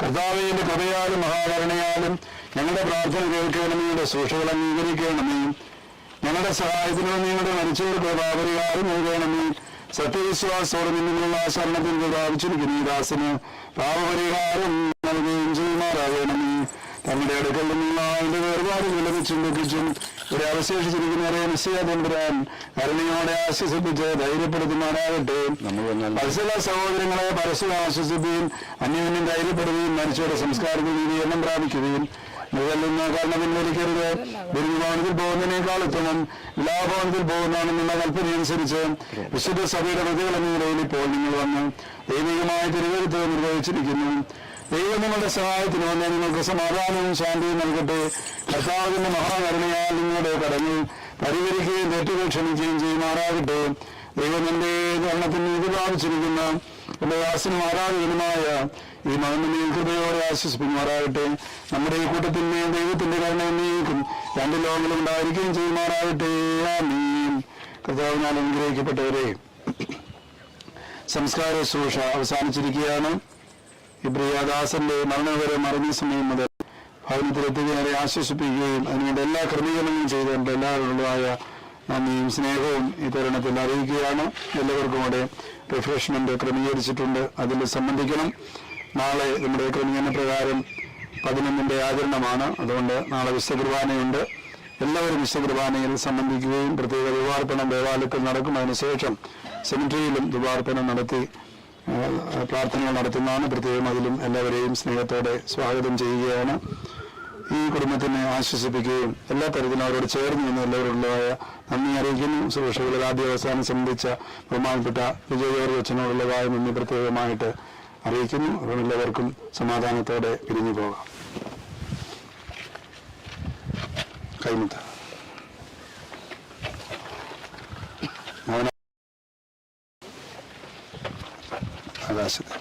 കർത്താവിന്റെ കൃപയാലും മഹാകരുണയാലും ഞങ്ങളുടെ പ്രാർത്ഥന കേൾക്കണമേ, ശുശ്രൂഷകൾ അംഗീകരിക്കണമേ. ഞങ്ങളുടെ സഹായത്തിനോ നിങ്ങളുടെ മരിച്ചവർക്ക് പാപരിഹാരം നൽകണമേ. സത്യവിശ്വാസത്തോടെ നിന്നുള്ള ശരണത്തിൽ പ്രാപിച്ചിരിക്കുന്ന ഈ ദാസന് പാപപരിഹാരം നൽകുകയും ചെയ്യുമാറാകണമേ. തങ്ങളുടെ അടുക്കൽ നിന്നുള്ള അതിന്റെ വേർപാടുകൾ ലഭിച്ചും ദുഃഖിച്ചും ഇവിടെ അവശേഷിച്ചിരിക്കുന്നവരെ നിശ്ചയതമ്പുരാൻ കരുണയോടെ ആശ്വസിപ്പിച്ച് ധൈര്യപ്പെടുത്തുമാറാകട്ടെ. മത്സര സഹോദരങ്ങളെ പരസ്പരം ആശ്വസിപ്പിക്കുകയും അന്യോന്യം ധൈര്യപ്പെടുകയും മരിച്ചവരുടെ സംസ്കാരത്തിൽ നീതീകരണം പ്രാപിക്കുകയും മുതലൊന്ന് കാരണം പിൻവലിക്കരുത്. ദുരിതഭവനത്തിൽ പോകുന്നതിനേക്കാൾ ഉത്തമം വിലാഭവനത്തിൽ പോകുന്നതാണെന്നുള്ള കൽപ്പനയനുസരിച്ച് വിശുദ്ധ സഭയുടെ പ്രതികൾ എന്ന നിലയിൽ ഇപ്പോൾ നിങ്ങൾ വന്ന് ദൈവികമായ തിരുവരുത്ത് നിർവഹിച്ചിരിക്കുന്നു. ദൈവം നിങ്ങളുടെ സഹായത്തിന് വന്ന് നിങ്ങൾക്ക് സമാധാനവും ശാന്തിയും നൽകട്ടെ. കർത്താവിന്റെ മഹാകരുണയാൽ നിങ്ങളുടെ കടങ്ങൾ പരിഹരിക്കുകയും തെറ്റുകൾ ക്ഷമിക്കുകയും ചെയ്യുമാറാകട്ടെ. ദൈവം എന്റെ ഭരണത്തിന് നീതി പ്രാപിച്ചിരിക്കുന്ന എന്റെ ദാസനും ആരാധകനുമായ ഈ മകന്റെ കൃപയോടെ ആശ്വസിപ്പിക്കുമാറാകട്ടെ. നമ്മുടെ ഈ കൂട്ടത്തിൽ ദൈവത്തിന്റെ കരുണ എന്നേക്കും രണ്ട് ലോകങ്ങളും ഉണ്ടായിരിക്കുകയും ചെയ്യുമാറാകട്ടെ. ആമീൻ. കർത്താവിനാൽ അനുഗ്രഹിക്കപ്പെട്ടവരെ, സംസ്കാര ശുശ്രൂഷ അവസാനിച്ചിരിക്കുകയാണ്. ഈ പ്രിയദാസന്റെ മരണവരെ മറഞ്ഞ സമയം മുതൽ ഭവനത്തിലെത്തുകയെ ആശ്വസിപ്പിക്കുകയും അതിനുവേണ്ട എല്ലാ ക്രമീകരണങ്ങളും ചെയ്തുകൊണ്ട് എല്ലാവരുള്ളതായ നന്ദിയും സ്നേഹവും ഈ തരുണത്തിൽ അറിയിക്കുകയാണ്. എല്ലാവർക്കും അവിടെ റിഫ്രഷ്മെന്റ് ക്രമീകരിച്ചിട്ടുണ്ട്, അതിൽ സംബന്ധിക്കണം. നാളെ നമ്മുടെ ക്രമീകരണ പ്രകാരം 11 ആചരണമാണ്. അതുകൊണ്ട് നാളെ വിശുദ്ധ കുർബാനയുണ്ട്. എല്ലാവരും വിശുദ്ധ കുർബാനയിൽ സംബന്ധിക്കുകയും പ്രത്യേക ധൂപാർപ്പണം ദേവാലയത്തിൽ നടക്കും. അതിനുശേഷം സെമിട്രിയിലും ധൂപാർപ്പണം നടത്തി പ്രാർത്ഥനകൾ നടത്തുന്നതാണ്. പ്രത്യേകം അതിലും എല്ലാവരെയും സ്നേഹത്തോടെ സ്വാഗതം ചെയ്യുകയാണ്. ഈ കുടുംബത്തിനെ ആശ്വസിപ്പിക്കുകയും എല്ലാ തരത്തിലും അവരോട് ചേർന്ന് നിന്ന് എല്ലാവരുള്ളതായ നന്ദി അറിയിക്കുന്നു. ശുശ്രൂഷകളിൽ ആദ്യ അവസാനം സംബന്ധിച്ച ബഹുമാനപ്പെട്ട വിജയ ജോർജ് അച്ഛനോടുള്ളതായ നന്ദി പ്രത്യേകമായിട്ട് അറിയിക്കുന്നു. അതുകൊണ്ട് എല്ലാവർക്കും സമാധാനത്തോടെ പിരിഞ്ഞു പോകാം. കൈമുത്ത ആകാശത്ത്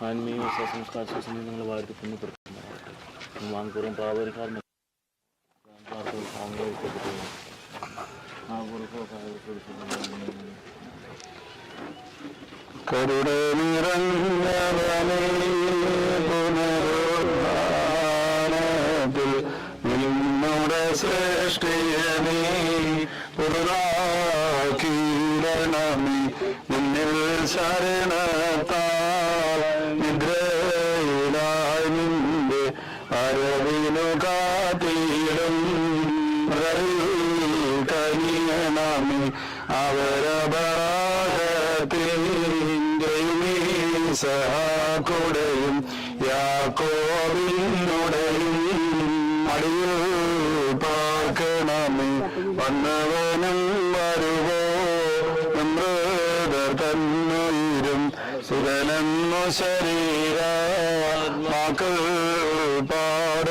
ആത്മീയ സംസ്കാര നിങ്ങൾ വാഴ്ത്തി പുണ്യപ്പെടുത്തുന്നു. വാങ്കൂറും പാവരിക്കാരനും കരുട നിറഞ്ഞവനേ പുനരുദ്ധാനത്തിൽ നിന്നുടെ ശ്രേഷ്ഠയനേ പുതുതാക്കീരണമേ നിന്നിൽ ശരണത്താൽ നിദ്രയിലായി നിന്റെ അരവിനു കാത്തിടും കനിയണമേ അവരപരാഗത്തിൽ സഹാക്കുടയും യാക്കോബിനുടയും അടിയിൽ വന്നവനും വരുവോ മൃതർ തന്നുയിരും സുഖനെന്നു ശരീര മക്കൾ പാട